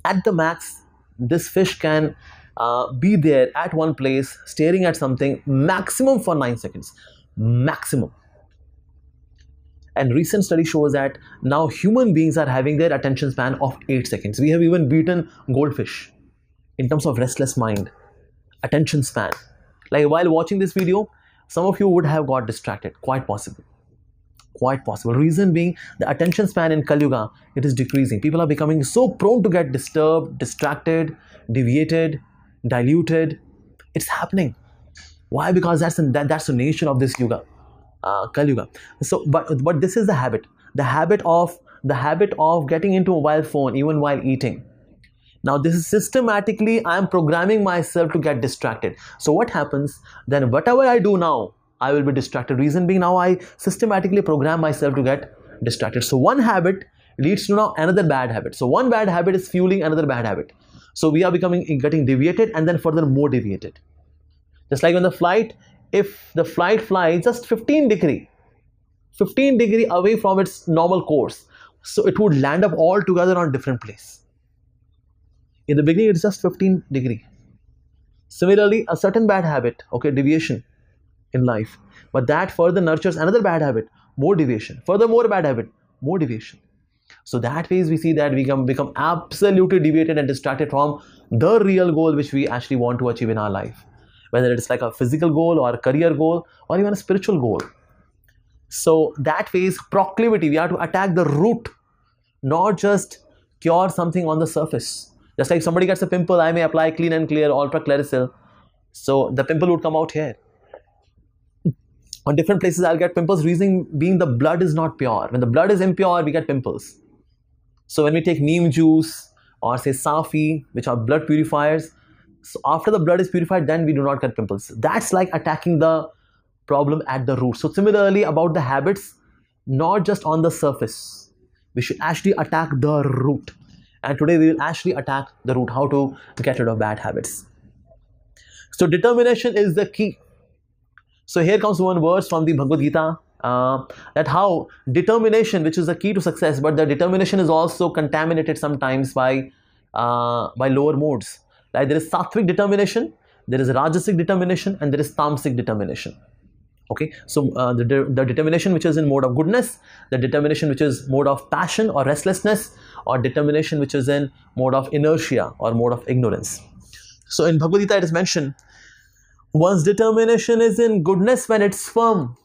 Speaker 1: At the max, this fish can be there at one place, staring at something, maximum for 9 seconds. Maximum. And recent study shows that now human beings are having their attention span of 8 seconds. We have even beaten goldfish in terms of restless mind, attention span. Like while watching this video, some of you would have got distracted. Quite possible. Quite possible. Reason being, the attention span in Kali Yuga, it is decreasing. People are becoming so prone to get disturbed, distracted, deviated, diluted. It's happening. Why? Because that's the nature of this Yuga. Kali Yuga. So, but this is the habit of getting into a mobile phone even while eating. Now this is systematically I am programming myself to get distracted. So what happens then? Whatever I do now, I will be distracted. Reason being, now I systematically program myself to get distracted. So one habit leads to now another bad habit. So one bad habit is fueling another bad habit. So we are getting deviated and then further more deviated. Just like when the flight, if the flight flies just 15 degree away from its normal course, so it would land up all together on a different place. In the beginning, it's just 15 degree. Similarly, a certain bad habit, okay, deviation in life, but that further nurtures another bad habit, more deviation, further more bad habit, more deviation. So that way we see that we become absolutely deviated and distracted from the real goal which we actually want to achieve in our life, whether it's like a physical goal or a career goal or even a spiritual goal. So that phase, proclivity, we have to attack the root, not just cure something on the surface. Just like somebody gets a pimple, I may apply Clean and Clear, Ultra Claricil, so the pimple would come out here. On different places I'll get pimples, reason being the blood is not pure. When the blood is impure, we get pimples. So when we take neem juice or say safi, which are blood purifiers, so after the blood is purified, then we do not get pimples. That's like attacking the problem at the root. So similarly about the habits, not just on the surface, we should actually attack the root. And today we will actually attack the root, how to get rid of bad habits. So determination is the key. So here comes one verse from the Bhagavad Gita, that how determination, which is the key to success, but the determination is also contaminated sometimes by lower modes. Like there is sattvic determination, there is rajasic determination, and there is tamasic determination. Okay, so the determination which is in mode of goodness, the determination which is mode of passion or restlessness, or determination which is in mode of inertia or mode of ignorance. So in Bhagavad Gita it is mentioned, one's determination is in goodness when it's firm,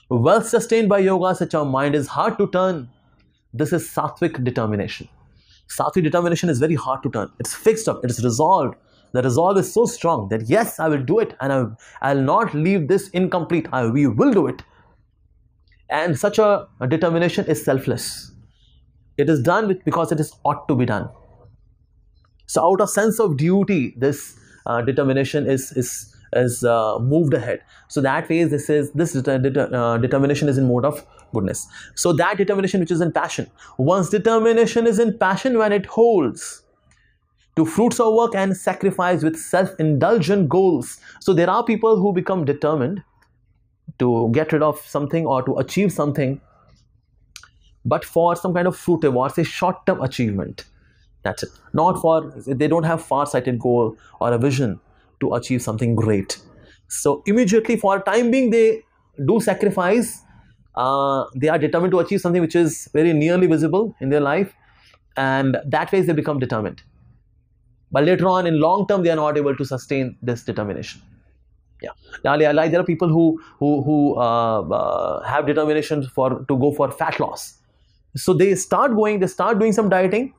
Speaker 1: well sustained by yoga, such a mind is hard to turn. This is sattvic determination. Sattvic determination is very hard to turn. It's fixed up, it's resolved. The resolve is so strong that yes, I will do it and I'll not leave this incomplete. We will do it. And such a determination is selfless. It is done because it is ought to be done. So out of sense of duty, this determination is moved ahead. So that way this determination is in mode of goodness. So that determination which is in passion, one's determination is in passion when it holds. to fruits of work and sacrifice with self-indulgent goals. So there are people who become determined to get rid of something or to achieve something, but for some kind of fruitive or say short-term achievement. That's it. Not for, they don't have far-sighted goal or a vision to achieve something great. So immediately for a time being, they do sacrifice. They are determined to achieve something which is very nearly visible in their life, and that way they become determined. But later on, in long term, they are not able to sustain this determination. Yeah. Now, like there are people who have determination to go for fat loss. So they start doing some dieting,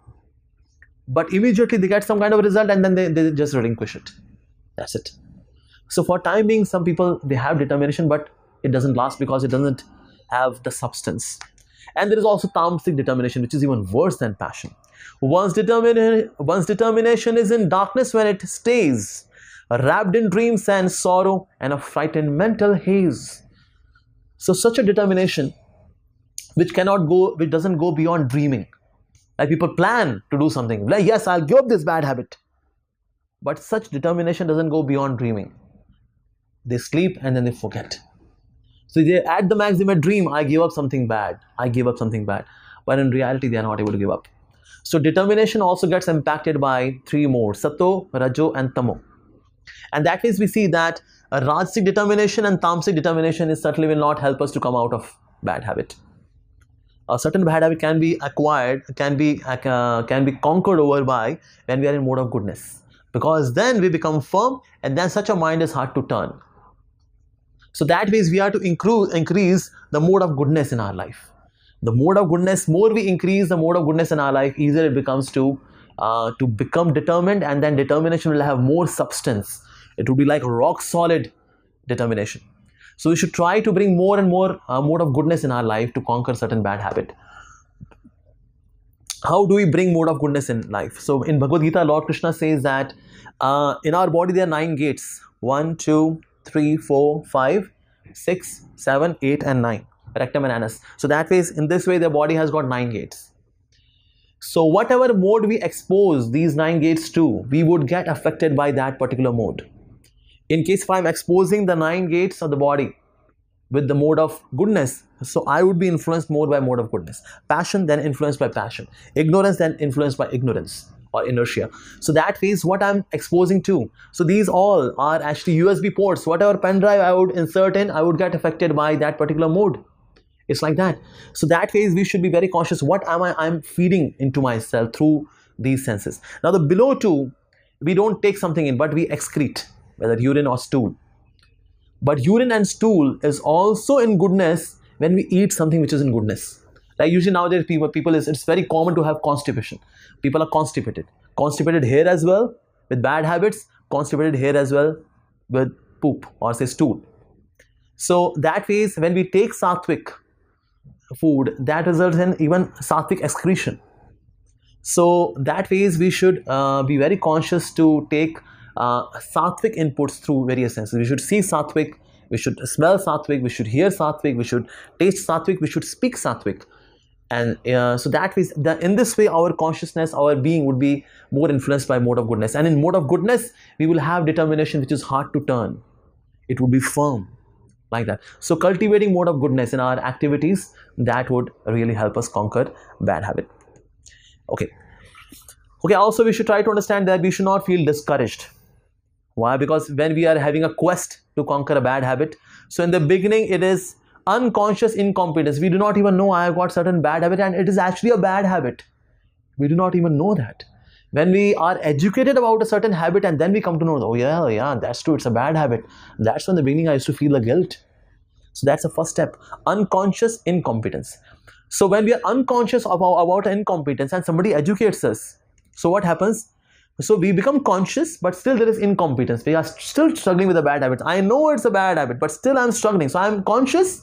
Speaker 1: but immediately they get some kind of result and then they just relinquish it. That's it. So for time being, some people, they have determination, but it doesn't last because it doesn't have the substance. And there is also tamasic determination, which is even worse than passion. One's determination is in darkness when it stays, wrapped in dreams and sorrow and a frightened mental haze. So such a determination which doesn't go beyond dreaming. Like people plan to do something, like yes, I'll give up this bad habit. But such determination doesn't go beyond dreaming. They sleep and then they forget. So they at the maximum dream, I give up something bad, I give up something bad. But in reality, they are not able to give up. So determination also gets impacted by three more: Sato, Rajo and Tamo. And that is, we see that a Rajasic determination and Tamasic determination certainly will not help us to come out of bad habit. A certain bad habit can be acquired, can be conquered over by when we are in mode of goodness. Because then we become firm, and then such a mind is hard to turn. So that means we are to increase the mode of goodness in our life. The mode of goodness, more we increase the mode of goodness in our life, easier it becomes to become determined, and then determination will have more substance. It will be like rock solid determination. So we should try to bring more and more mode of goodness in our life to conquer certain bad habit. How do we bring mode of goodness in life? So in Bhagavad Gita, Lord Krishna says that in our body there are 9 gates. 1, 2, 3, 4, 5, 6, 7, 8 and 9. Rectum and anus. So that way, in this way, the body has got 9 gates. So whatever mode we expose these 9 gates to, we would get affected by that particular mode. In case if I am exposing the 9 gates of the body with the mode of goodness, so I would be influenced more by mode of goodness. Passion then influenced by passion. Ignorance then influenced by ignorance or inertia. So that is what I'm exposing to. So these all are actually USB ports. Whatever pen drive I would insert in, I would get affected by that particular mode. It's like that. So that phase we should be very conscious. What I'm feeding into myself through these senses. Now the below two, we don't take something in, but we excrete, whether urine or stool. But urine and stool is also in goodness when we eat something which is in goodness. Like usually nowadays it's very common to have constipation. People are constipated. Constipated hair as well with bad habits, constipated hair as well with poop or say stool. So that phase when we take sattvic food, that results in even sattvic excretion. So that phase we should be very conscious to take sattvic inputs through various senses. We should see sattvic, we should smell sattvic, we should hear sattvic, we should taste sattvic, we should speak sattvic. And so that is in this way our consciousness, our being would be more influenced by mode of goodness. And in mode of goodness, we will have determination which is hard to turn. It would be firm like that. So cultivating mode of goodness in our activities, that would really help us conquer bad habit. Okay. Also we should try to understand that we should not feel discouraged. Why? Because when we are having a quest to conquer a bad habit, so in the beginning it is unconscious incompetence. We do not even know I have got certain bad habit and it is actually a bad habit. We do not even know that. When we are educated about a certain habit and then we come to know, oh yeah, that's true, it's a bad habit. That's when in the beginning I used to feel the guilt. So that's the first step, unconscious incompetence. So when we are unconscious about incompetence and somebody educates us, so what happens? So we become conscious, but still there is incompetence. We are still struggling with the bad habits. I know it's a bad habit, but still I'm struggling. So I'm conscious,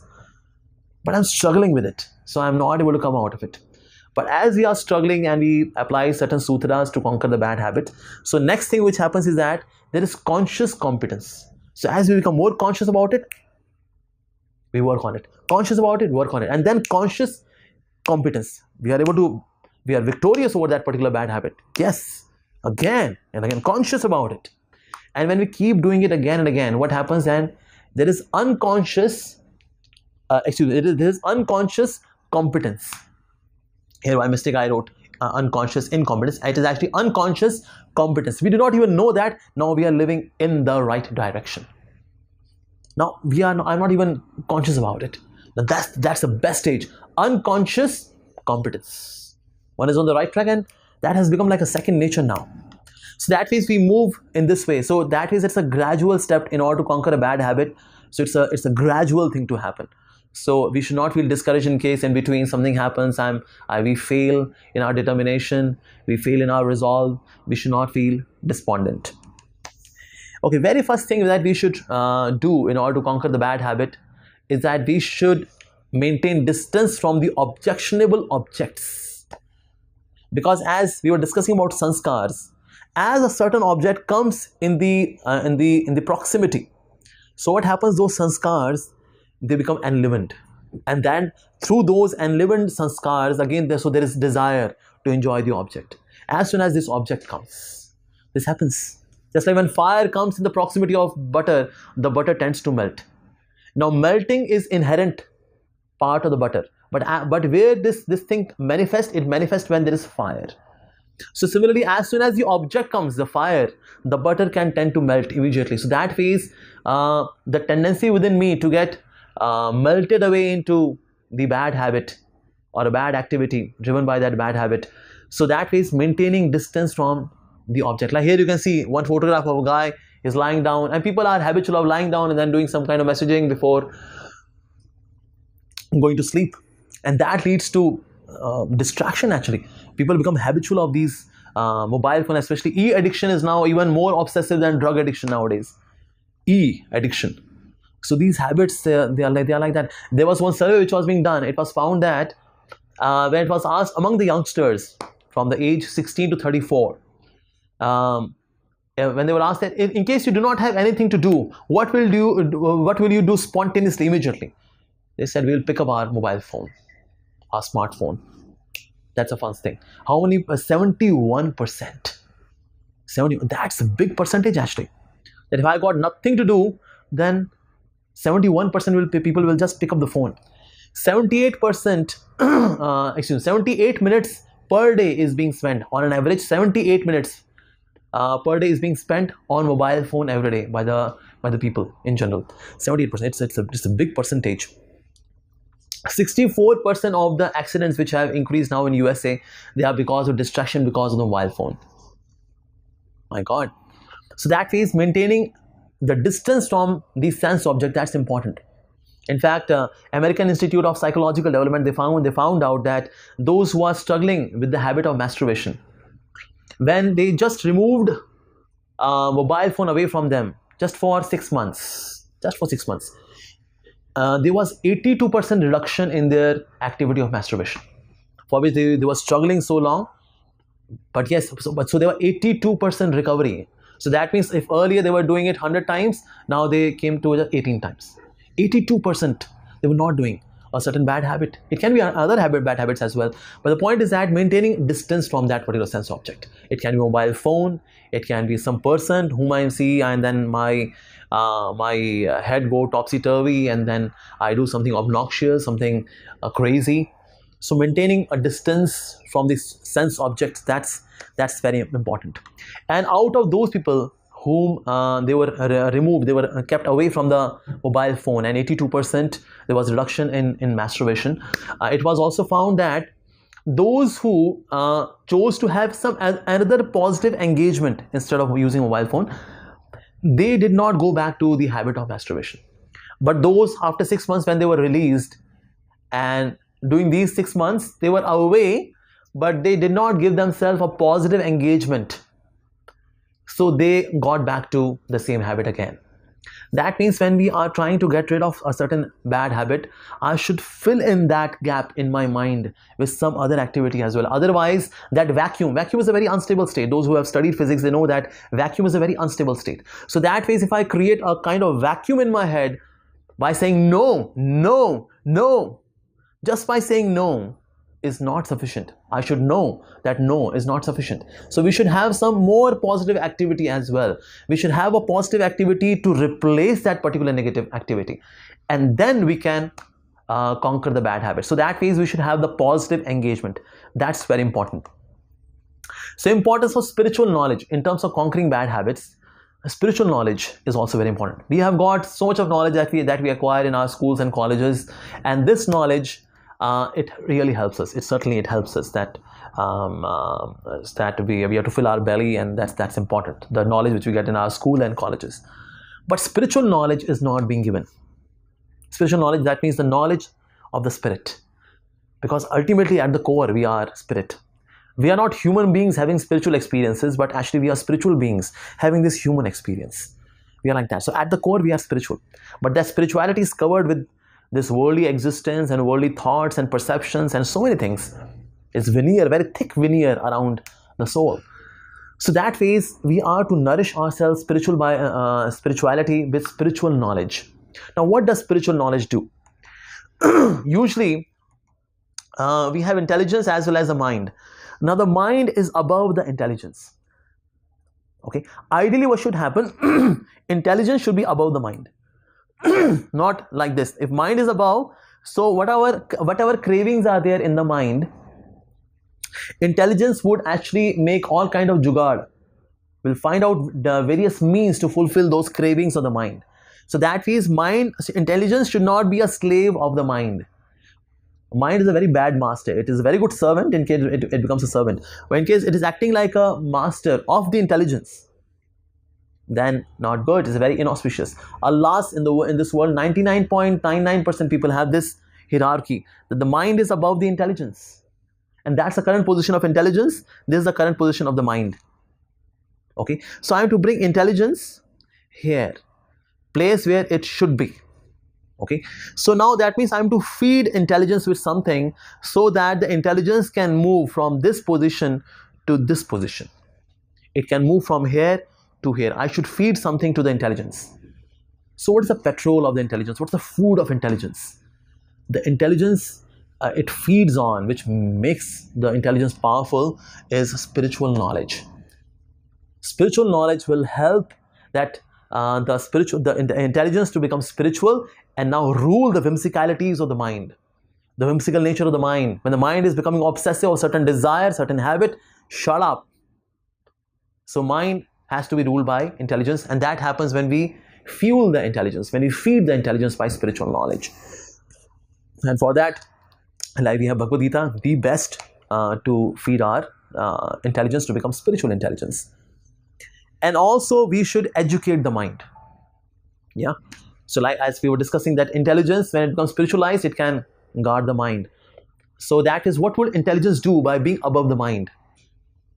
Speaker 1: but I'm struggling with it. So I'm not able to come out of it. But as we are struggling and we apply certain sutras to conquer the bad habit, so next thing which happens is that there is conscious competence. So as we become more conscious about it, we work on it. Conscious about it, work on it. And then conscious competence. We are victorious over that particular bad habit. Yes, again and again, conscious about it. And when we keep doing it again and again, what happens then? There is unconscious, there is unconscious competence. Here by mistake I wrote unconscious incompetence. It is actually unconscious competence. We do not even know that now we are living in the right direction. Now I'm not even conscious about it. Now that's the best stage. Unconscious competence. One is on the right track, and that has become like a second nature now. So that means we move in this way. So that means it's a gradual step in order to conquer a bad habit. So it's a gradual thing to happen. So we should not feel discouraged in case in between something happens and we fail in our determination, we fail in our resolve. We should not feel despondent. Okay, very first thing that we should do in order to conquer the bad habit is that we should maintain distance from the objectionable objects. Because as we were discussing about sanskars, as a certain object comes in the proximity, so what happens? Those sanskars, they become enlivened, and then through those enlivened sanskars again there is desire to enjoy the object. As soon as this object comes, this happens. Just like when fire comes in the proximity of butter, the butter tends to melt. Now melting is inherent part of the butter, but where this thing manifests, it manifests when there is fire. So similarly, as soon as the object comes, the fire, the butter can tend to melt immediately. So that phase, the tendency within me to get melted away into the bad habit or a bad activity driven by that bad habit. So that phase, maintaining distance from the object. Like here you can see one photograph of a guy is lying down, and people are habitual of lying down and then doing some kind of messaging before going to sleep, and that leads to distraction. Actually, people become habitual of these mobile phone. Especially e-addiction is now even more obsessive than drug addiction nowadays. E-addiction. So these habits, they are like that. There was one survey which was being done. It was found that when it was asked among the youngsters from the age 16 to 34, when they were asked that in case you do not have anything to do, what will you do spontaneously, immediately? They said, we'll pick up our mobile phone, our smartphone. That's a fun thing. How many? 71%. 70. That's a big percentage actually. That if I got nothing to do, then 71% people will just pick up the phone. 78%, 78 minutes per day is being spent on an average. 78 minutes per day is being spent on mobile phone every day by the people in general. 78%. It's a big percentage. 64% of the accidents which have increased now in USA, they are because of distraction, because of the mobile phone. My God. So that means maintaining the distance from the sense object, that's important. In fact, American Institute of Psychological Development, they found out that those who are struggling with the habit of masturbation, when they just removed mobile phone away from them just for 6 months, there was 82% reduction in their activity of masturbation, for which they were struggling so long. But yes, so they were 82% recovery. So that means if earlier they were doing it 100 times, now they came to just 18 times. 82% they were not doing a certain bad habit. It can be other bad habits as well. But the point is that maintaining distance from that particular sense object. It can be mobile phone, it can be some person whom I see, and then my head go topsy-turvy, and then I do something obnoxious, something crazy. So maintaining a distance from this sense objects, that's very important. And out of those people whom they were removed, they were kept away from the mobile phone, and 82% there was reduction in masturbation. It was also found that those who chose to have some another positive engagement instead of using mobile phone, they did not go back to the habit of masturbation. But those after 6 months, when they were released, and during these 6 months they were away, but they did not give themselves a positive engagement, so they got back to the same habit again. That means when we are trying to get rid of a certain bad habit, I should fill in that gap in my mind with some other activity as well. Otherwise, that vacuum is a very unstable state. Those who have studied physics, they know that vacuum is a very unstable state. So that means if I create a kind of vacuum in my head by saying no, no, no, just by saying no, is not sufficient. I should know that no is not sufficient. So we should have some more positive activity as well. We should have a positive activity to replace that particular negative activity, and then we can conquer the bad habits. So that means we should have the positive engagement. That's very important. So importance of spiritual knowledge in terms of conquering bad habits. Spiritual knowledge is also very important. We have got so much of knowledge that we acquire in our schools and colleges, and this knowledge, it really helps us. It helps us that we have to fill our belly, and that's important. The knowledge which we get in our school and colleges. But spiritual knowledge is not being given. Spiritual knowledge, that means the knowledge of the spirit, because ultimately at the core we are spirit. We are not human beings having spiritual experiences, but actually we are spiritual beings having this human experience. We are like that. So at the core we are spiritual, but that spirituality is covered with this worldly existence and worldly thoughts and perceptions and so many things. It's veneer, very thick veneer around the soul. So that ways we are to nourish ourselves spirituality with spiritual knowledge. Now what does spiritual knowledge do? Usually we have intelligence as well as a mind. Now the mind is above the intelligence. Okay, ideally what should happen? Intelligence should be above the mind. Not like this. If mind is above, so whatever cravings are there in the mind, intelligence would actually make all kind of jugaad, will find out the various means to fulfill those cravings of the mind. So that means intelligence should not be a slave of the mind. Mind is a very bad master. It is a very good servant in case it becomes a servant. But in case it is acting like a master of the intelligence, then not good. It's very inauspicious. Alas, in this world, 99.99% people have this hierarchy, that the mind is above the intelligence. And that's the current position of intelligence. This is the current position of the mind. Okay, so I have to bring intelligence here, place where it should be. Okay, so now that means I am to feed intelligence with something so that the intelligence can move from this position to this position. It can move from here to here. I should feed something to the intelligence. So what is the petrol of the intelligence? What's the food of intelligence? The intelligence it feeds on, which makes the intelligence powerful, is spiritual knowledge. Spiritual knowledge will help that the intelligence to become spiritual and now rule the whimsicalities of the mind, the whimsical nature of the mind. When the mind is becoming obsessive of certain desire, certain habit, shut up. So mind has to be ruled by intelligence, and that happens when we fuel the intelligence, when we feed the intelligence by spiritual knowledge. And for that, like we have Bhagavad Gita, the best to feed our intelligence to become spiritual intelligence. And also we should educate the mind. Yeah. So like as we were discussing, that intelligence, when it becomes spiritualized, it can guard the mind. So that is what would intelligence do by being above the mind.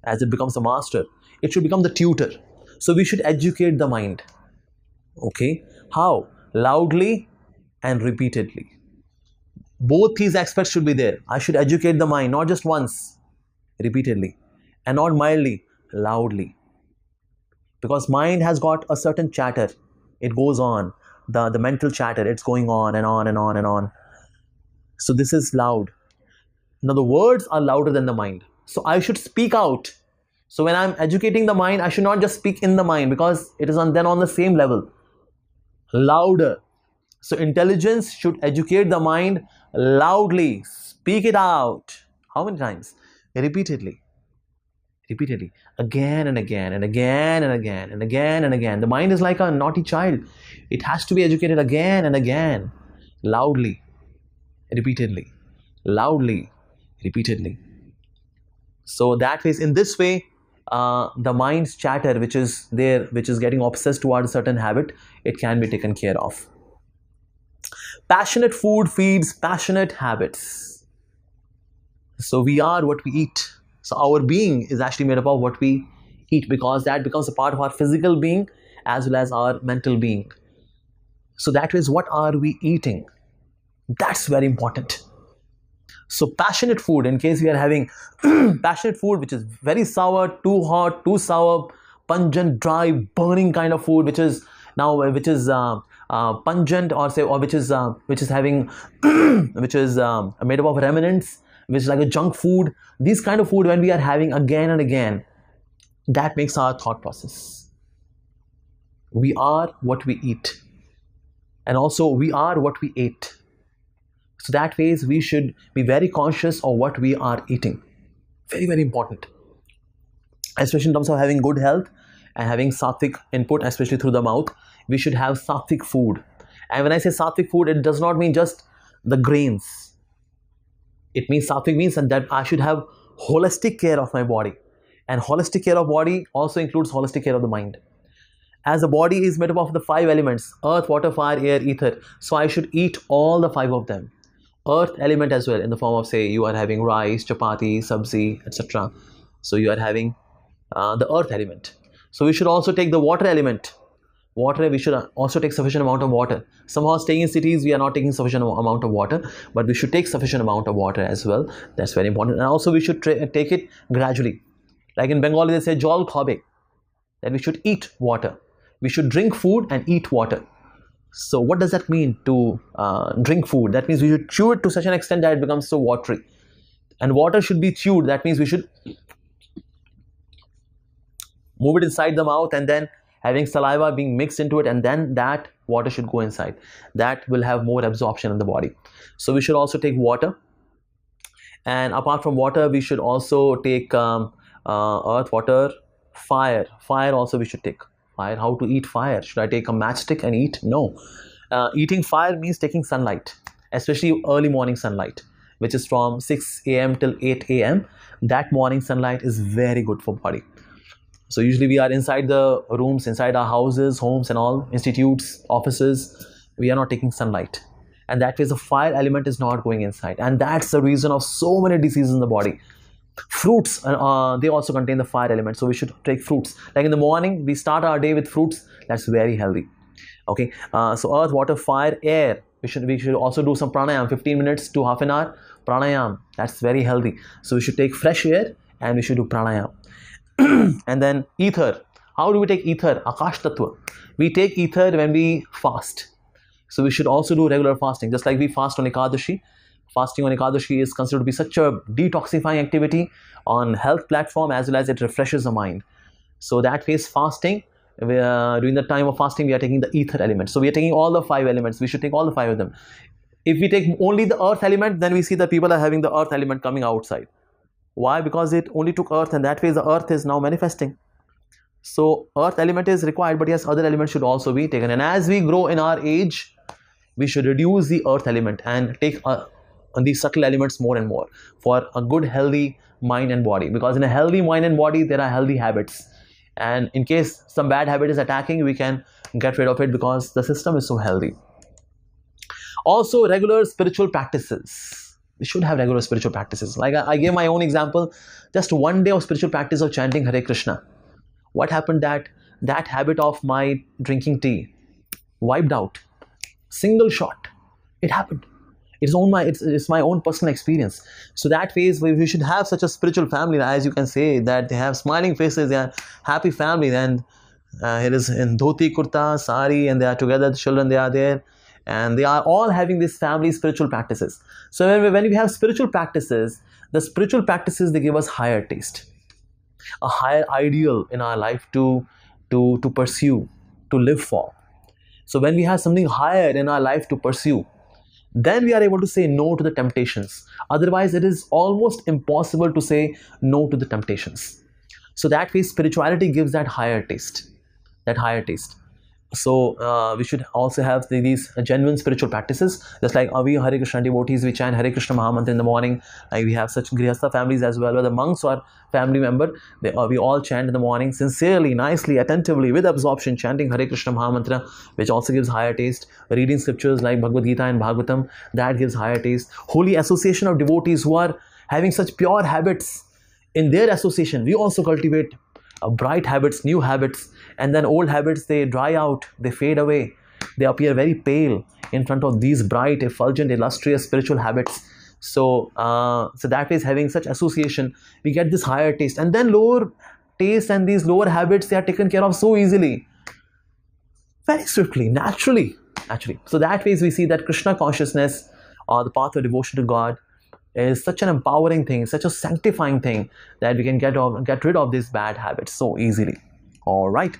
Speaker 1: As it becomes a master, it should become the tutor. So we should educate the mind. Okay. How? Loudly and repeatedly. Both these aspects should be there. I should educate the mind, not just once, repeatedly, and not mildly, loudly. Because mind has got a certain chatter. It goes on. The mental chatter, it's going on and on and on and on. So this is loud. Now the words are louder than the mind. So I should speak out. So when I'm educating the mind, I should not just speak in the mind, because it is then on the same level. Louder. So intelligence should educate the mind loudly. Speak it out. How many times? Repeatedly. Repeatedly. Again and again and again and again and again and again. The mind is like a naughty child. It has to be educated again and again. Loudly. Repeatedly. Loudly. Repeatedly. So that way, in this way, the mind's chatter, which is there, which is getting obsessed towards a certain habit, it can be taken care of. Passionate food feeds passionate habits. So we are what we eat. So our being is actually made up of what we eat, because that becomes a part of our physical being as well as our mental being. So that is, what are we eating? That's very important. So passionate food, in case we are having passionate food which is very sour, too hot, too sour, pungent, dry, burning kind of food, which is pungent, or which is having which is made up of remnants, which is like a junk food, these kind of food when we are having again and again, that makes our thought process. We are what we eat, and also we are what we ate. So that ways we should be very conscious of what we are eating. Very, very important, especially in terms of having good health and having sattvic input, especially through the mouth. We should have sattvic food. And when I say sattvic food, it does not mean just the grains. It means sattvic means that I should have holistic care of my body. And holistic care of body also includes holistic care of the mind. As the body is made up of the 5 elements, earth, water, fire, air, ether. So I should eat all the 5 of them. Earth element as well, in the form of, say, you are having rice, chapati, sabzi, etc. So you are having the earth element. So we should also take the water element. Water, we should also take sufficient amount of water. Somehow staying in cities, we are not taking sufficient amount of water, but we should take sufficient amount of water as well. That's very important. And also we should take it gradually. Like in Bengali, they say jol khobe, that we should eat water. We should drink food and eat water. So what does that mean to drink food? That means we should chew it to such an extent that it becomes so watery. And water should be chewed. That means we should move it inside the mouth, and then having saliva being mixed into it, and then that water should go inside. That will have more absorption in the body. So we should also take water. And apart from water, we should also take earth, water, fire. Fire also we should take. Fire, how to eat fire? Should I take a matchstick and eat? No. Eating fire means taking sunlight, especially early morning sunlight, which is from 6 a.m. till 8 a.m. That morning sunlight is very good for body. So usually we are inside the rooms, inside our houses, homes and all, institutes, offices. We are not taking sunlight. And that way the fire element is not going inside. And that's the reason of so many diseases in the body. Fruits, they also contain the fire element. So we should take fruits. Like in the morning, we start our day with fruits. That's very healthy. Okay. So earth, water, fire, air. We should also do some pranayam, 15 minutes to half an hour. Pranayam. That's very healthy. So we should take fresh air and we should do pranayam. And then ether. How do we take ether? Akash Tattva. We take ether when we fast. So we should also do regular fasting. Just like we fast on Ekadashi. Fasting on Ekadashi is considered to be such a detoxifying activity on health platform, as well as it refreshes the mind. So that way fasting, during the time of fasting, we are taking the ether element. So we are taking all the 5 elements. We should take all the 5 of them. If we take only the earth element, then we see that people are having the earth element coming outside. Why? Because it only took earth, and that way the earth is now manifesting. So earth element is required, but yes, other elements should also be taken. And as we grow in our age, we should reduce the earth element and take these subtle elements more and more for a good healthy mind and body. Because in a healthy mind and body, there are healthy habits. And in case some bad habit is attacking, we can get rid of it because the system is so healthy. Also, regular spiritual practices. We should have regular spiritual practices. Like I gave my own example, just one day of spiritual practice of chanting Hare Krishna. What happened? That habit of my drinking tea wiped out. Single shot. It happened. It's my own personal experience. So that way we should have such a spiritual family, as you can say, that they have smiling faces, they are happy family. And it is in dhoti, kurta, sari, and they are together, the children, they are there. And they are all having these family spiritual practices. So when we have spiritual practices, the spiritual practices, they give us higher taste, a higher ideal in our life to pursue, to live for. So when we have something higher in our life to pursue, then we are able to say no to the temptations. Otherwise, it is almost impossible to say no to the temptations. So that way, spirituality gives that higher taste, So we should also have these genuine spiritual practices. Just like we Hare Krishna devotees, we chant Hare Krishna Mahamantra in the morning. Like we have such Grihastha families as well, where the monks or family member, we all chant in the morning sincerely, nicely, attentively, with absorption, chanting Hare Krishna Mahamantra, which also gives higher taste. Reading scriptures like Bhagavad Gita and Bhagavatam, that gives higher taste. Holy association of devotees who are having such pure habits, in their association, we also cultivate bright habits, new habits. And then old habits, they dry out, they fade away, they appear very pale in front of these bright, effulgent, illustrious spiritual habits. So that is having such association, we get this higher taste. And then lower taste and these lower habits, they are taken care of so easily, very swiftly, naturally. So that way we see that Krishna consciousness, or the path of devotion to God, is such an empowering thing, such a sanctifying thing, that we can get rid of these bad habits so easily. All right.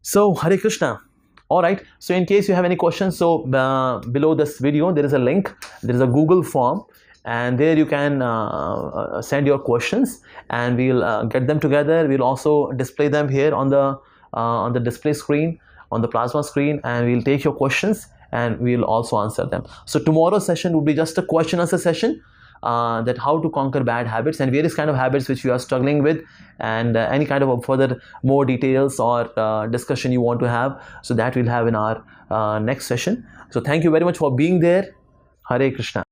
Speaker 1: So Hare Krishna. All right. So in case you have any questions, so below this video there is a link. There is a Google form, and there you can send your questions, and we'll get them together. We'll also display them here on the display screen, on the plasma screen, and we'll take your questions and we'll also answer them. So tomorrow's session will be just a question answer session, that how to conquer bad habits and various kind of habits which you are struggling with, and any kind of further more details or discussion you want to have, so that we'll have in our next session. So thank you very much for being there. Hare Krishna.